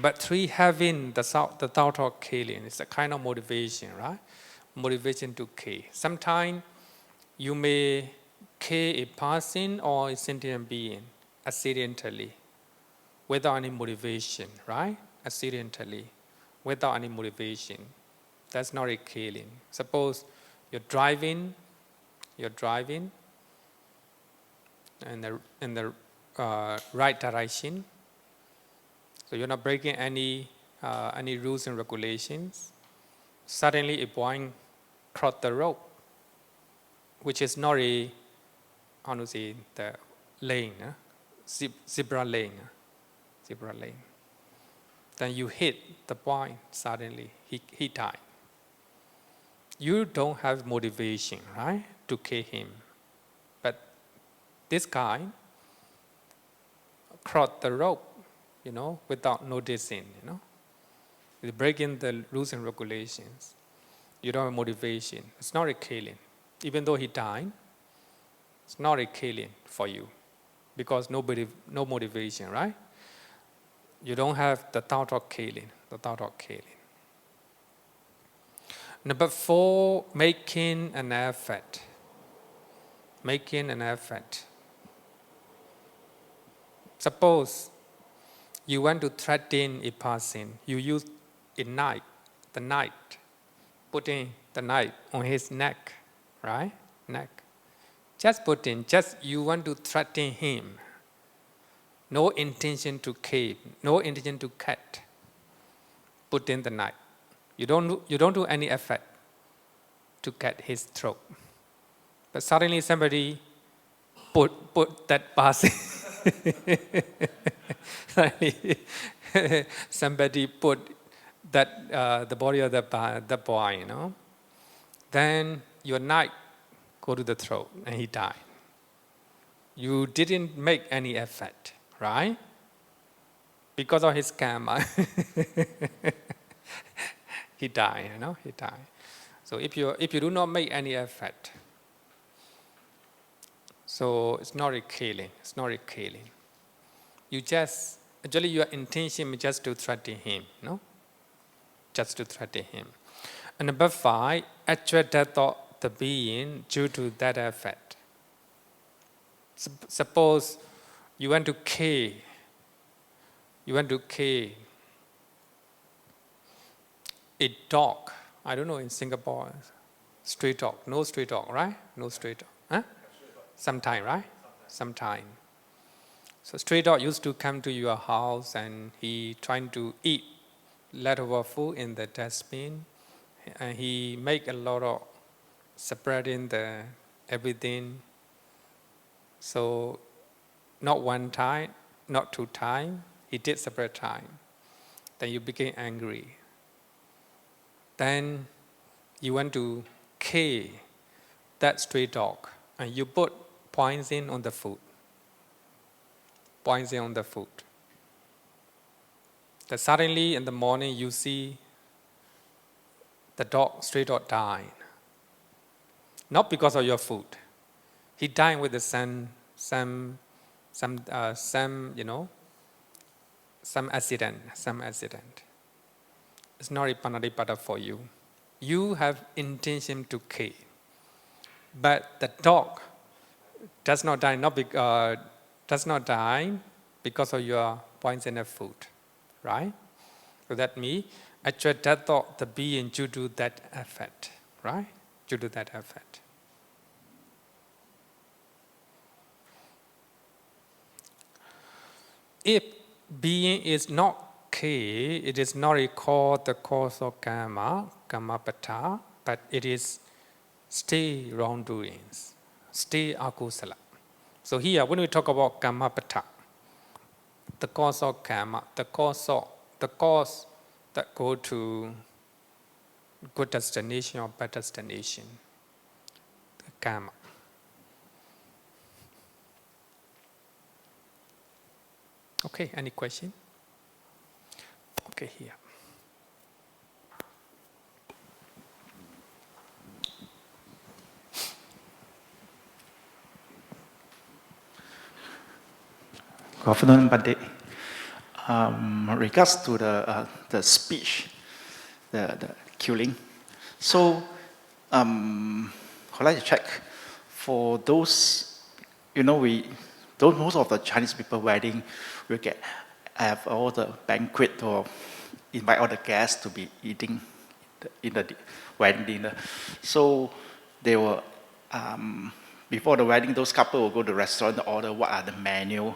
S1: But 3, having the thought of killing is a kind of motivation, right? Motivation to kill. Sometimes you may kill a person or a sentient being accidentally, without any motivation, right? Accidentally, without any motivation. That's not a killing. Suppose you're driving in the right direction. So you're not breaking any rules and regulations. Suddenly a boy crossed the road, which is not a, how to say, the lane, zebra lane. Zebra lane. Then you hit the boy suddenly, he died. You don't have motivation, right, to kill him. But this guy crossed the road, you know, without noticing, you know. He's breaking the rules and regulations. You don't have motivation. It's not a killing. Even though he died, it's not a killing for you because no motivation, right? You don't have the thought of killing, Number 4, making an effort. Making an effort. Suppose you want to threaten a person, you use the knife, putting the knife on his neck, right? Neck. Just you want to threaten him. No intention to kill, no intention to cut. Put in the knife. You don't do any effort to cut his throat. But suddenly somebody put that person. Somebody put that the body of the boy, you know. Then your knife go to the throat and he died. You didn't make any effort, right? Because of his karma, he died. You know, he died. So if you do not make any effort, so it's not a killing. It's not a killing. You just actually your intention is just to threaten him, no? Just to threaten him. And number 5, actual death of the being due to that effort. Suppose you want to kill you want to kill a dog. I don't know in Singapore, stray dog. No stray dog, right? No stray dog. Huh? Sometime, right? Sometime. So stray dog used to come to your house and he trying to eat leftover food in the dustbin. And he make a lot of spreading the everything. So not one time, not two times, he did separate time. Then you became angry. Then you want to kill that stray dog and you put poison on the food. Poison on the food. Then suddenly in the morning you see the dog, stray dog dying. Not because of your food. He died with the some accident. It's not a panadipada for you. You have intention to kill. But the dog does not die because of your poisonous food, right? So that means actually that thought the being due to that effect, right? Due to that effect. If being is not K, it is not called the cause of karma, karmapata, but it is stay wrongdoings, stay akusala. So here, when we talk about karmapata, the cause of karma, the cause that go to good destination or bad destination, the karma. Okay, any question? Okay, here.
S4: Good afternoon, Bhante. Regards to the speech, the killing. So, I'd like to check for those, most of the Chinese people wedding will have all the banquet or invite all the guests to be eating in the wedding dinner. So they will, before the wedding, those couple will go to the restaurant to order what are the menu.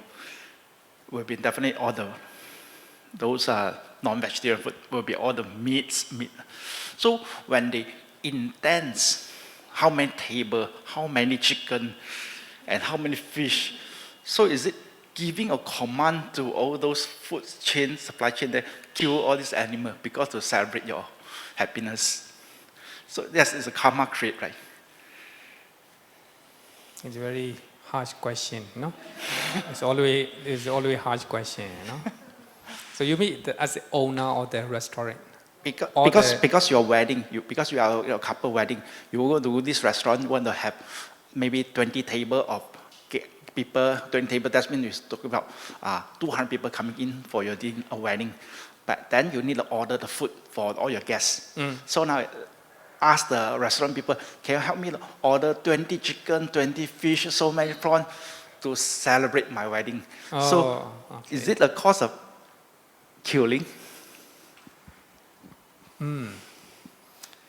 S4: Will be definitely all those non-vegetarian food will be all the meat. So when they intend how many table, how many chicken, and how many fish, so is it giving a command to all those food chain, supply chain that kill all these animals because to celebrate your happiness? So yes, it's a karma create, right?
S1: It's a very harsh question, no? It's always harsh question, no? So you mean as the owner of the restaurant?
S4: Because your wedding, because you are a couple wedding, you go to this restaurant, want to have maybe 20 table of people, 20 table, that means you're talking about 200 people coming in for your wedding. But then you need to order the food for all your guests. So now ask the restaurant people, can you help me order 20 chicken, 20 fish, so many prawns to celebrate my wedding? So is it a cause of killing?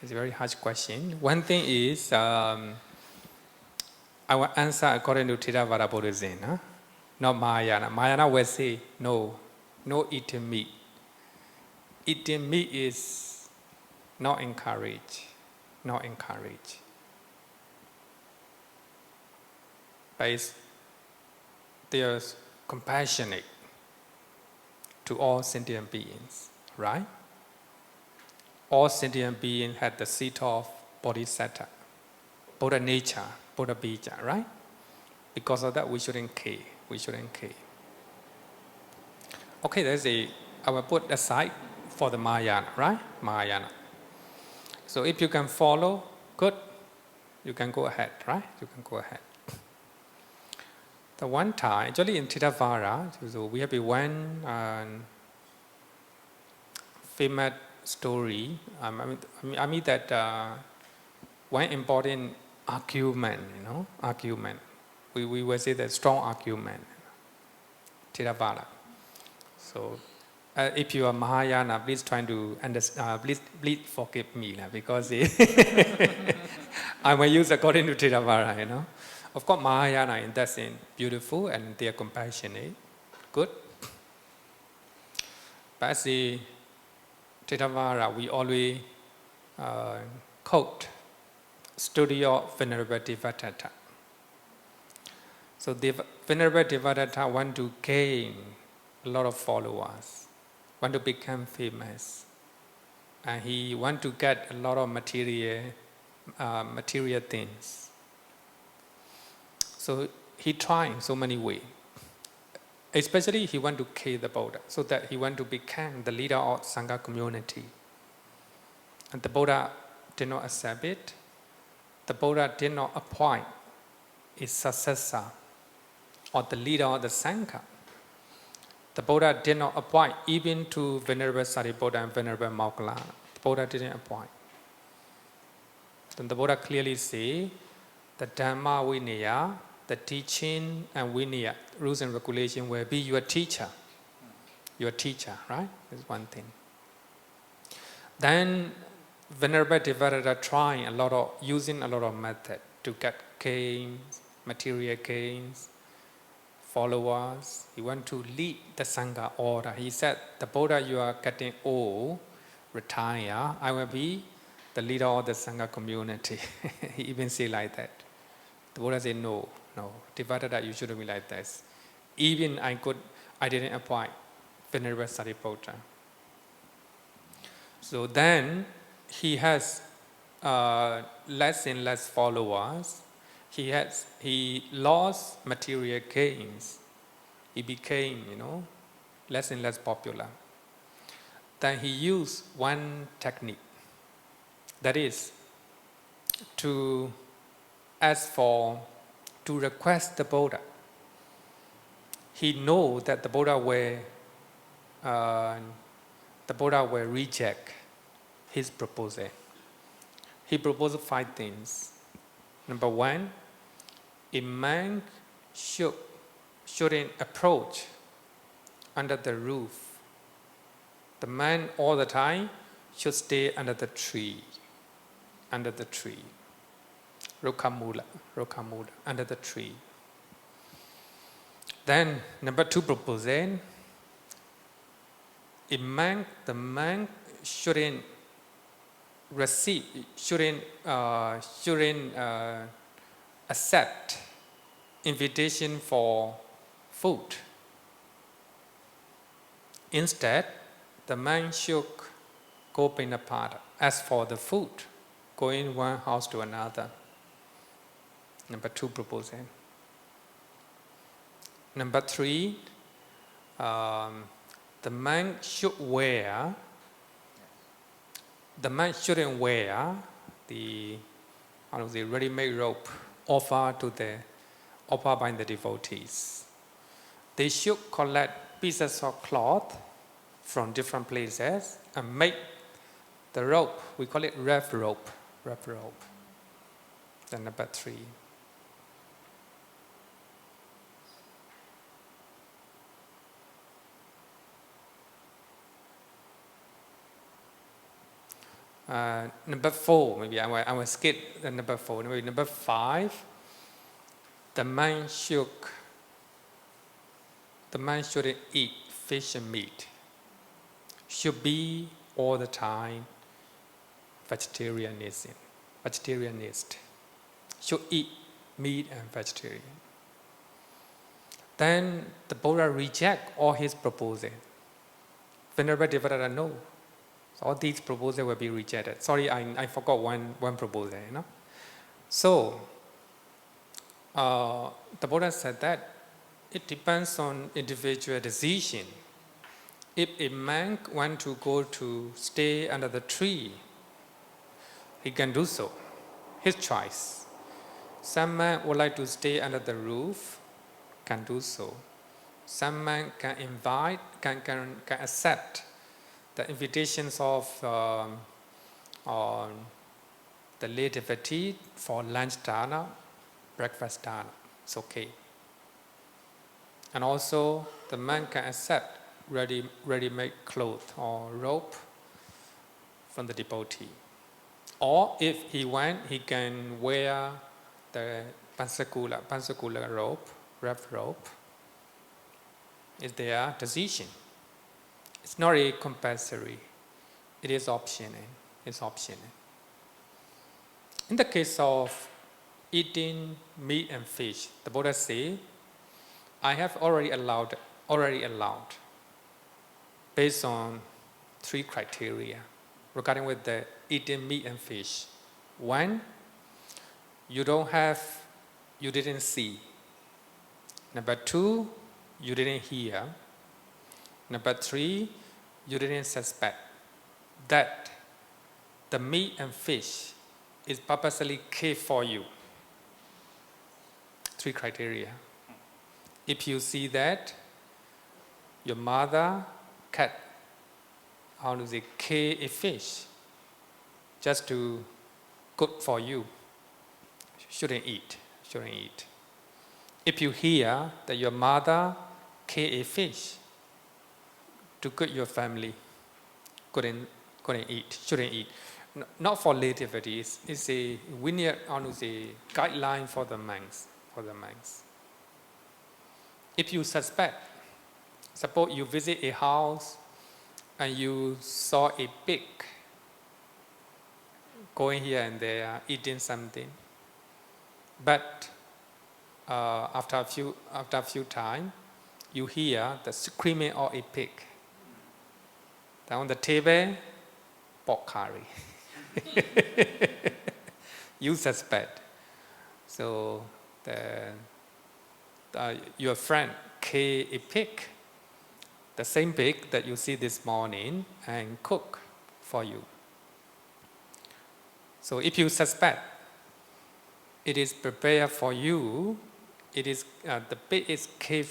S1: It's a very harsh question. One thing is, I will answer according to Theravada Buddhism, not Mahayana. Mahayana will say, no eating meat. Eating meat is not encouraged. But they are compassionate to all sentient beings, right? All sentient beings have the seat of bodhisattva, Buddha nature, Buddha bija, right? Because of that, we shouldn't kill. Okay, I will put aside for the Mahayana, right? Mahayana. So if you can follow, good, you can go ahead, right? You can go ahead. The one time, actually in Theravada, so we have one famous story. I mean that one important argument, argument. We will say that strong argument, Theravada. So if you are Mahayana, please try to understand. Please forgive me, because I will use according to Theravada. Of course, Mahayana in that sense beautiful and they are compassionate, good. But as the Theravada, we always quote story of Venerable Devadatta. So Venerable Devadatta want to gain a lot of followers, want to become famous, and he want to get a lot of material things. So he tried so many ways. Especially he want to kill the Buddha, so that he want to become the leader of Sangha community. And the Buddha did not accept it. The Buddha did not appoint his successor or the leader of the Sangha. The Buddha did not appoint even to Venerable Sariputta and Venerable Moggallana. The Buddha didn't appoint. Then the Buddha clearly say the Dhamma Vinaya, the teaching and Vinaya, rules and regulation will be your teacher. Your teacher, right? That's one thing. Then Venerable Devadatta trying using a lot of method to get gains, material gains, followers. He want to lead the Sangha order. He said, the Buddha, you are getting old, retire. I will be the leader of the Sangha community. He even say like that. The Buddha said, no, Devadatta, you shouldn't be like this. Even I didn't appoint Venerable Sariputta. So then he has less and less followers. He lost material gains. He became, less and less popular. Then he used one technique. That is to request the Buddha. He know that the Buddha will reject his proposal. He proposed 5 things. Number 1, a man shouldn't approach under the roof. The man all the time should stay under the tree. Rokhamula, under the tree. Then number 2 proposal, the man shouldn't accept invitation for food. Instead, the man should go Pinapata. As for the food, go in one house to another. Number 2 proposal. Number 3, the man shouldn't wear the ready-made robe offered by the devotees. They should collect pieces of cloth from different places and make the rope. We call it rev rope. Then number 3. Number 4, maybe I will skip the number 4. Maybe number 5, the man shouldn't eat fish and meat. Should be all the time vegetarianist. Should eat meat and vegetarian. Then the Buddha reject all his proposals. Venerable Devadatta no. So all these proposals will be rejected. Sorry, I forgot one proposal. So the Buddha said that it depends on individual decision. If a man wants to go to stay under the tree, he can do so. His choice. Some man would like to stay under the roof, can do so. Some man can invite, can accept the invitations of the lay devotee for lunch dana, breakfast dana. It's okay. And also the man can accept ready-made cloth or robe from the devotee. Or if he went, he can wear the pansakula robe, wrap robe. It's their decision. It's not a compulsory. It is optional. It's optional. In the case of eating meat and fish, the Buddha says, I have already allowed, based on 3 criteria regarding with the eating meat and fish. 1, you didn't see. Number 2, you didn't hear. Number 3, you didn't suspect that the meat and fish is purposely kept for you. 3 criteria. If you see that your mother cut, kill a fish just to cook for you, shouldn't eat. If you hear that your mother kill a fish to cook your family, couldn't eat, shouldn't eat. Not for lativity, it's a guideline for the monks. If you suspect, suppose you visit a house and you saw a pig going here and there, eating something, but after a few time, you hear the screaming of a pig. Then on the table, pork curry. You suspect. So your friend killed a pig, the same pig that you see this morning, and cook for you. So if you suspect it is prepared for you, it is the pig is killed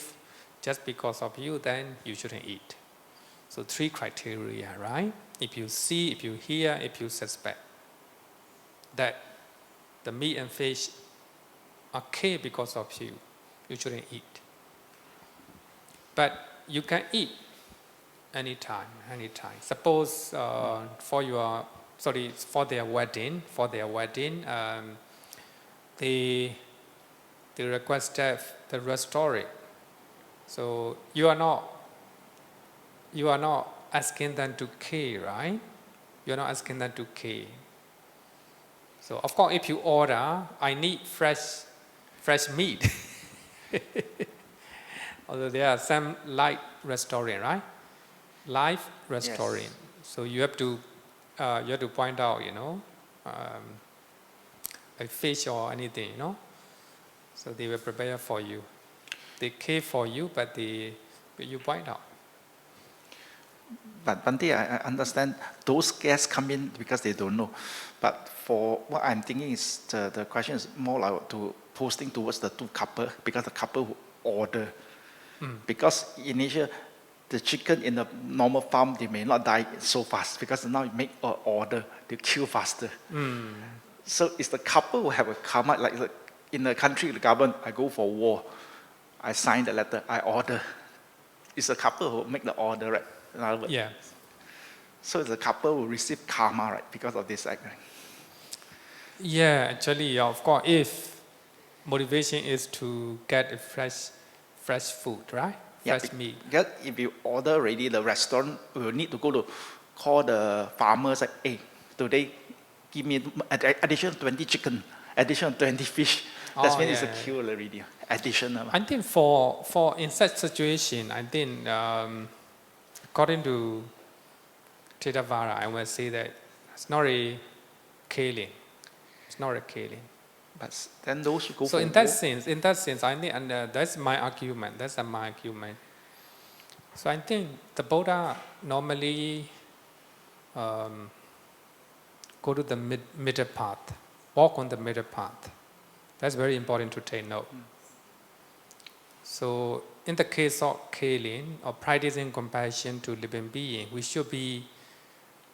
S1: just because of you, then you shouldn't eat. So 3 criteria, right? If you see, if you hear, if you suspect that the meat and fish are killed because of you, you shouldn't eat. But you can eat anytime. Suppose for their wedding, they requested the restaurant. So you are not asking them to kill, right? You are not asking them to kill. So of course, if you order, I need fresh meat. Although there are some light restaurant, right? Live restaurant.
S4: Yes.
S1: So you have to point out, a fish or anything, So they will prepare for you. They care for you, but you point out.
S4: But Bante, I understand those guests come in because they don't know. But for what I'm thinking is the question is more like to posting towards the 2 couple, because the couple who order. Because in Asia, the chicken in the normal farm, they may not die so fast because now you make an order, they kill faster. So it's the couple who have a karma, like in the country, the government, I go for war, I sign the letter, I order. It's the couple who make the order, right? In other words.
S1: Yeah.
S4: So it's the couple who receive karma, right, because of this act. Right?
S1: Yeah, actually, of course, if motivation is to get a fresh food, right? Fresh meat.
S4: Because if you order already, the restaurant will need to go to call the farmers, like, hey, today give me additional 20 chicken, additional 20 fish. That's when it's a kill already. Additional.
S1: I think for in such situation, I think according to Theravada, I will say that it's not a killing. It's not a killing.
S4: But then those who go
S1: So
S4: for
S1: in that sense, I think, and that's my argument. So I think the Buddha normally go to the middle path, walk on the middle path. That's very important to take note. So in the case of killing or practicing compassion to living beings, we should be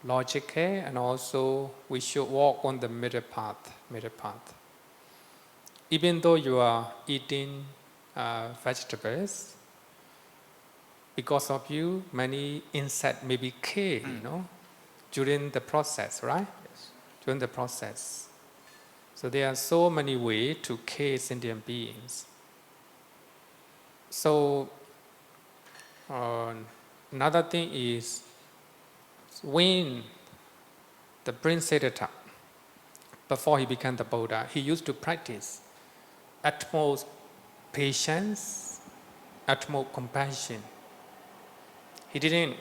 S1: logical, and also we should walk on the middle path. Even though you are eating vegetables, because of you, many insects may be killed, during the process, right?
S4: Yes.
S1: During the process. So there are so many ways to kill sentient beings. So another thing is when the Prince Siddhartha, before he became the Buddha, he used to practice utmost patience, utmost compassion. He didn't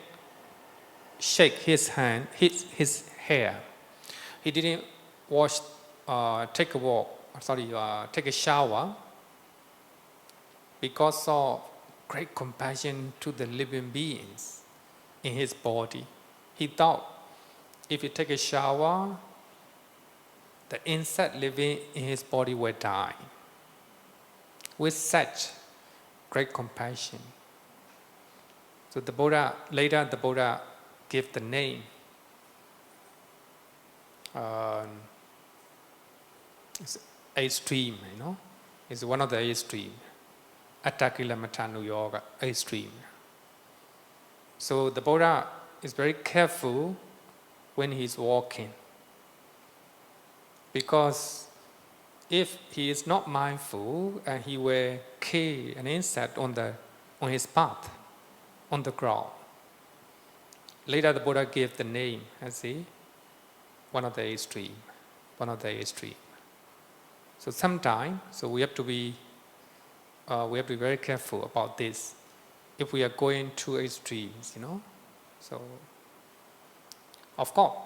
S1: shake his hand, his hair. He didn't take a shower because of great compassion to the living beings in his body. He thought if he take a shower, the insect living in his body will die. With such great compassion. So later the Buddha gave the name. It's 8 stream, It's one of the 8 stream. Attakilamatanu Yoga, 8 stream. So the Buddha is very careful when he's walking. Because if he is not mindful and he will kill an insect on his path, on the ground. Later the Buddha gave the name as one of the 8 stream. One of the 8 stream. So sometimes, we have to be very careful about this. If we are going to extremes, So, of course,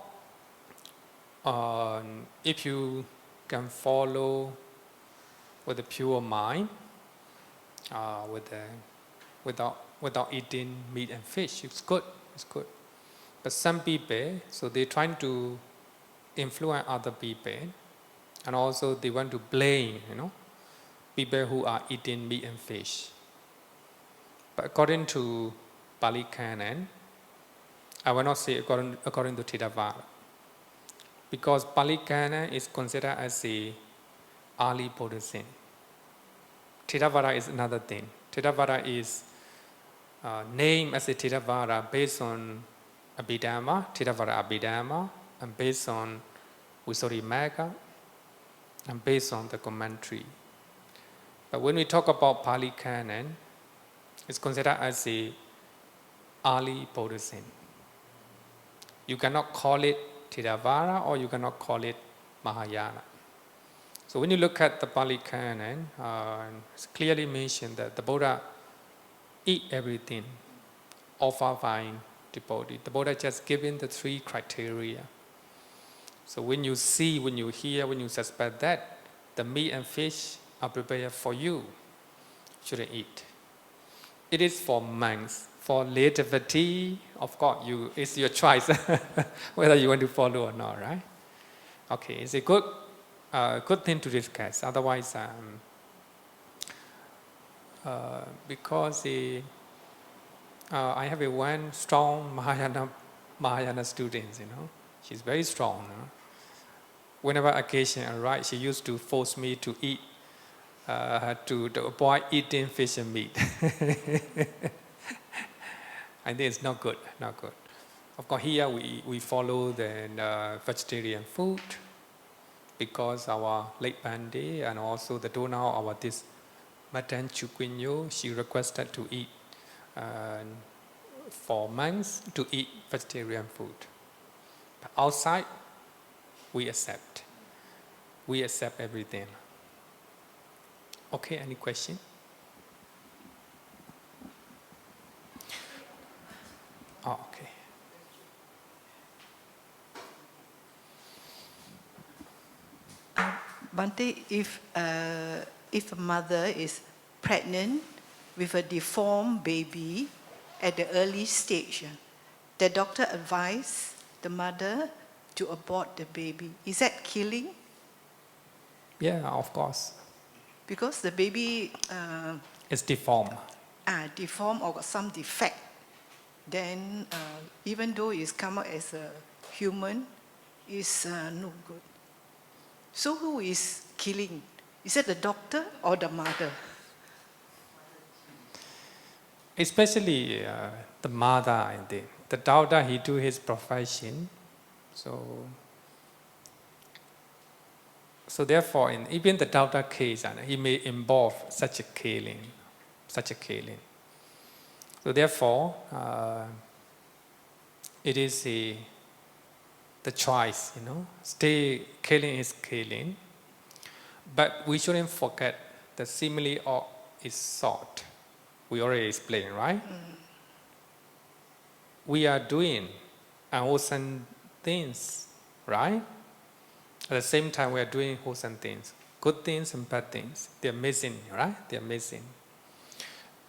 S1: if you can follow with a pure mind, without eating meat and fish, it's good. But some people, so they're trying to influence other people, and also they want to blame, people who are eating meat and fish. But according to Pali Canon, I will not say according to Theravada, because Pali Canon is considered as a early Buddhism. Theravada is another thing. Theravada is named as a Theravada based on Abhidhamma, Theravada Abhidhamma, and based on Visuddhimagga, and based on the commentary. But when we talk about Pali Canon, it's considered as a early Buddhism. You cannot call it Theravada or you cannot call it Mahayana. So when you look at the Pali Canon, it's clearly mentioned that the Buddha eat everything offered by devotee. The Buddha just given the 3 criteria. So when you see, when you hear, when you suspect that the meat and fish are prepared for you, shouldn't eat. It is for monks. For lay devotee, of course, it's your choice whether you want to follow or not, right? Okay, it's a good thing to discuss. Otherwise, because I have one strong Mahayana student, She's very strong. Whenever occasion arises, she used to force me to eat, to avoid eating fish and meat. I think it's not good. Of course, here we follow the vegetarian food because our late Bande and also the donor, our this Matan Chukwinyo, she requested to eat, for monks to eat vegetarian food. But outside, we accept everything. Okay, any question? Oh, okay.
S5: Bante, if a mother is pregnant with a deformed baby at the early stage, the doctor advised the mother to abort the baby. Is that killing?
S1: Yeah, of course.
S5: Because the baby
S1: It's deformed.
S5: Deformed or got some defect, then even though it's come out as a human, it's no good. So who is killing? Is it the doctor or the mother?
S1: especially the mother and the daughter, he do his profession. So therefore, in even the daughter case, he may involve such a killing. So therefore, it is the choice, Stay killing is killing. But we shouldn't forget the simile is sought. We already explained, right? We are doing unwholesome things, right? At the same time, we are doing wholesome things. Good things and bad things. They are missing, right? They are missing.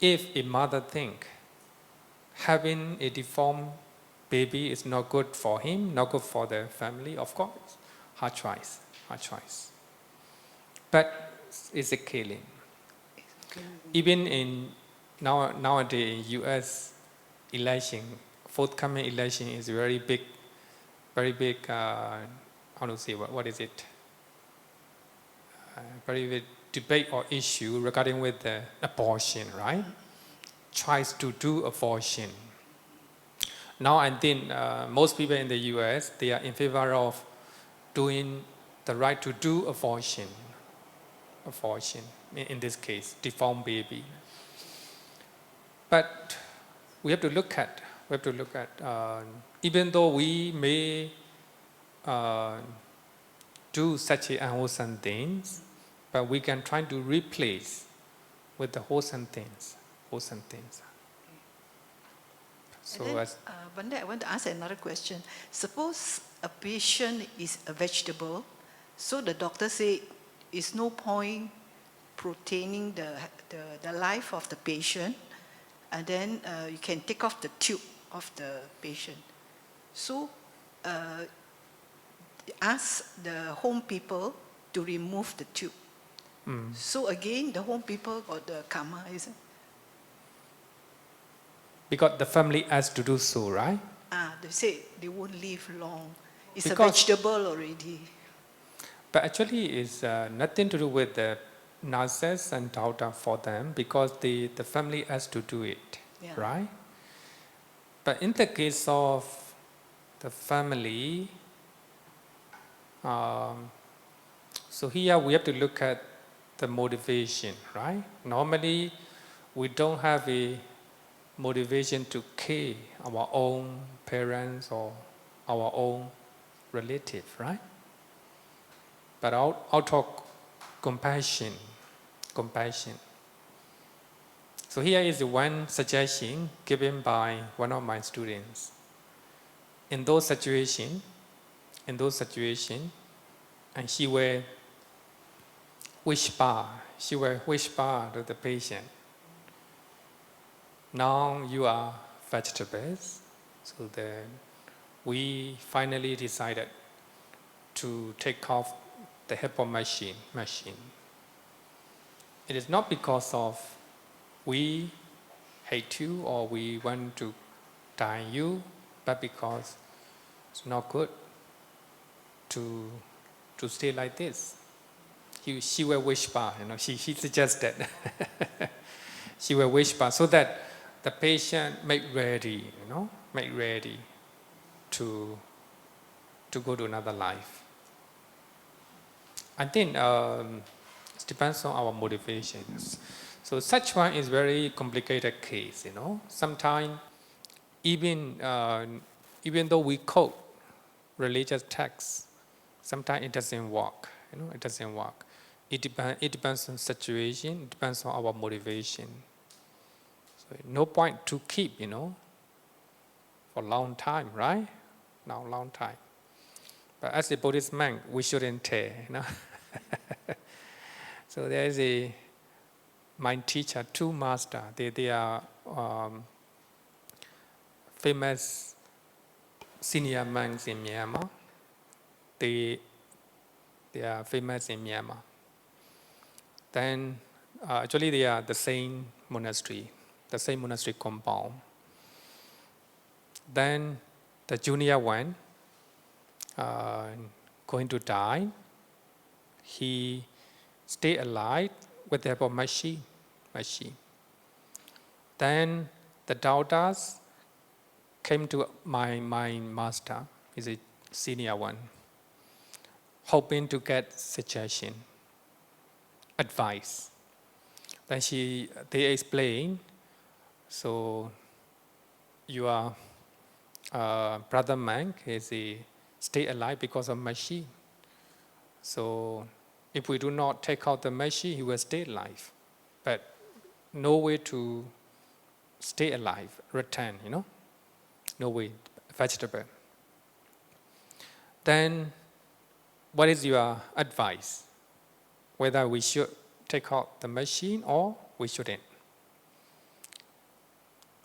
S1: If a mother think having a deformed baby is not good for him, not good for the family, of course, her choice. But it's a killing. Even in nowadays in U.S. election, forthcoming election is very big. How to say what is it? Very big debate or issue regarding with the abortion, right? Tries to do abortion. Now I think most people in the U.S. they are in favor of doing the right to do abortion. In this case, deformed baby. But we have to look at. Even though we may do such unwholesome things, but we can try to replace with the wholesome things. So
S5: And then, Banda, I want to ask another question. Suppose a patient is a vegetable, so the doctor say it's no point protaining the life of the patient, and then you can take off the tube of the patient. So ask the home people to remove the tube. So again, the home people got the karma, isn't it?
S1: because the family has to do so, right?
S5: They say they won't live long. It's
S1: Because-
S5: a vegetable already.
S1: But actually, it's nothing to do with the nurses and doctor for them because the family has to do it,
S5: Yeah.
S1: right? But in the case of the family, so here we have to look at the motivation, right? Normally, we don't have a motivation to kill our own parents or our own relative, right? But out of compassion. So here is one suggestion given by one of my students. In those situations, and she will whisper to the patient, now you are vegetables. So then we finally decided to take off the HEPA machine. It is not because of we hate you or we want to die you, but because it's not good to stay like this. She will whisper, she suggested. She will whisper so that the patient make ready to go to another life. I think it depends on our motivations. So such one is very complicated case, Sometimes even though we quote religious texts, sometimes it doesn't work, It depends on situation, it depends on our motivation. So no point to keep, for a long time, right? Now long time. But as a Buddhist monk, we shouldn't tear, So there is my teacher, two masters. They are famous senior monks in Myanmar. They are famous in Myanmar. Then actually they are the same monastery compound. Then the junior one going to die. He stay alive with the help of machine. Then the doubters came to my master, he's a senior one, hoping to get suggestion, advice. Then they explain, so your brother monk is stay alive because of machine. So if we do not take out the machine, he will stay alive. But no way to stay alive, return, no way, vegetable. Then what is your advice? Whether we should take out the machine or we shouldn't?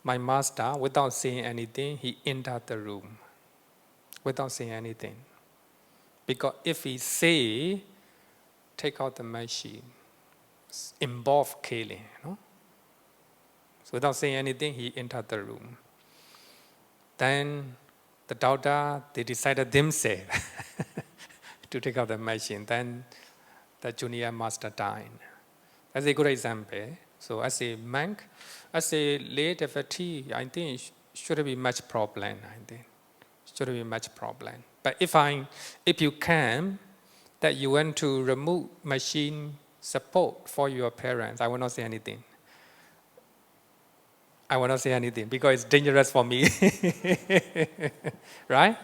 S1: My master, without saying anything, he entered the room. Without saying anything. Because if he say, take out the machine, involve killing, So without saying anything, he entered the room. Then the doubter, they decided themselves to take out the machine. Then the junior master died. That's a good example. So as a monk, as a lay devotee, I think it shouldn't be much problem. Shouldn't be much problem. But if you can, that you want to remove machine support for your parents, I will not say anything. I will not say anything because it's dangerous for me. Right?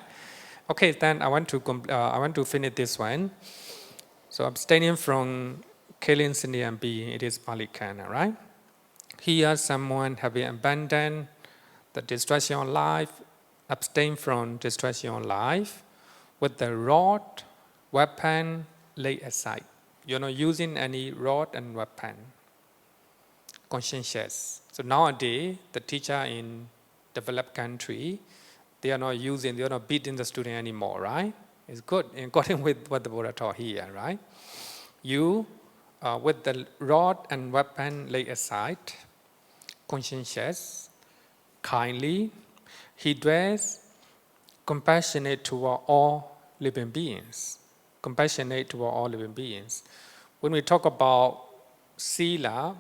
S1: Okay, then I want to finish this one. So abstaining from killing sentient being, it is Palikana, right? Here someone having abandoned the destruction of life, abstain from destruction of life, with the rod, weapon laid aside. You're not using any rod and weapon. Conscientious. So nowadays, the teacher in developed country, they are not beating the student anymore, right? It's good, according with what the Buddha taught here, right? You, with the rod and weapon laid aside, conscientious, kindly, he dwells compassionate toward all living beings. Compassionate toward all living beings. When we talk about sila,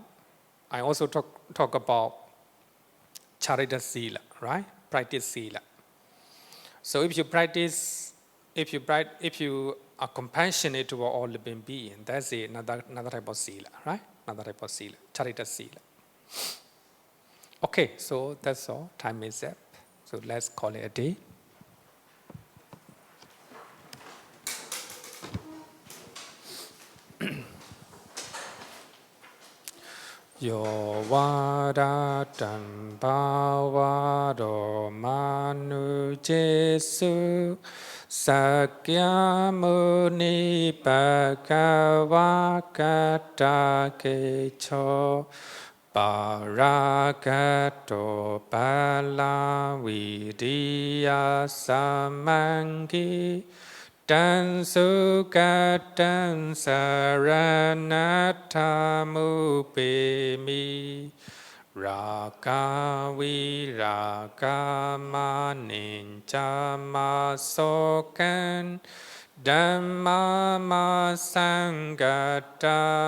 S1: I also talk about charita sila, right? Practice sila. So if you are compassionate toward all living beings, that's another type of sila, right? Another type of sila, charita sila. Okay, so that's all. Time is up. So let's call it a day. Yo vadatam bhavado manu jesu sakyamuni bhagavakata kecho paragato palavidiya samangi Tan sukatan saranathamupemi Raka viraka manincha masokan Dhamma masangata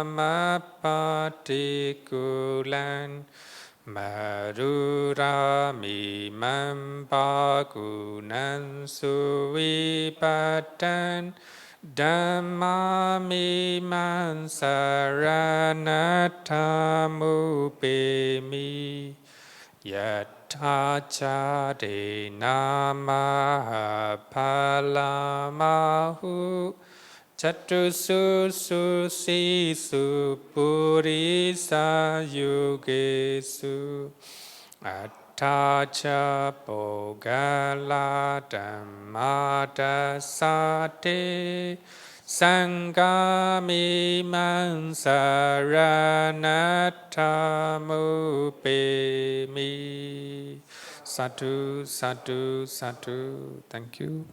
S1: mapatikulan Marurami mampagunan suvipatan Dhammami mansaranathamupemi Yatachade namaha palamahu Chatusu susisu purisa yugesu Attacha pogala dhammata sate Sangami mansaranathamupemi Satu, satu, satu. Thank you.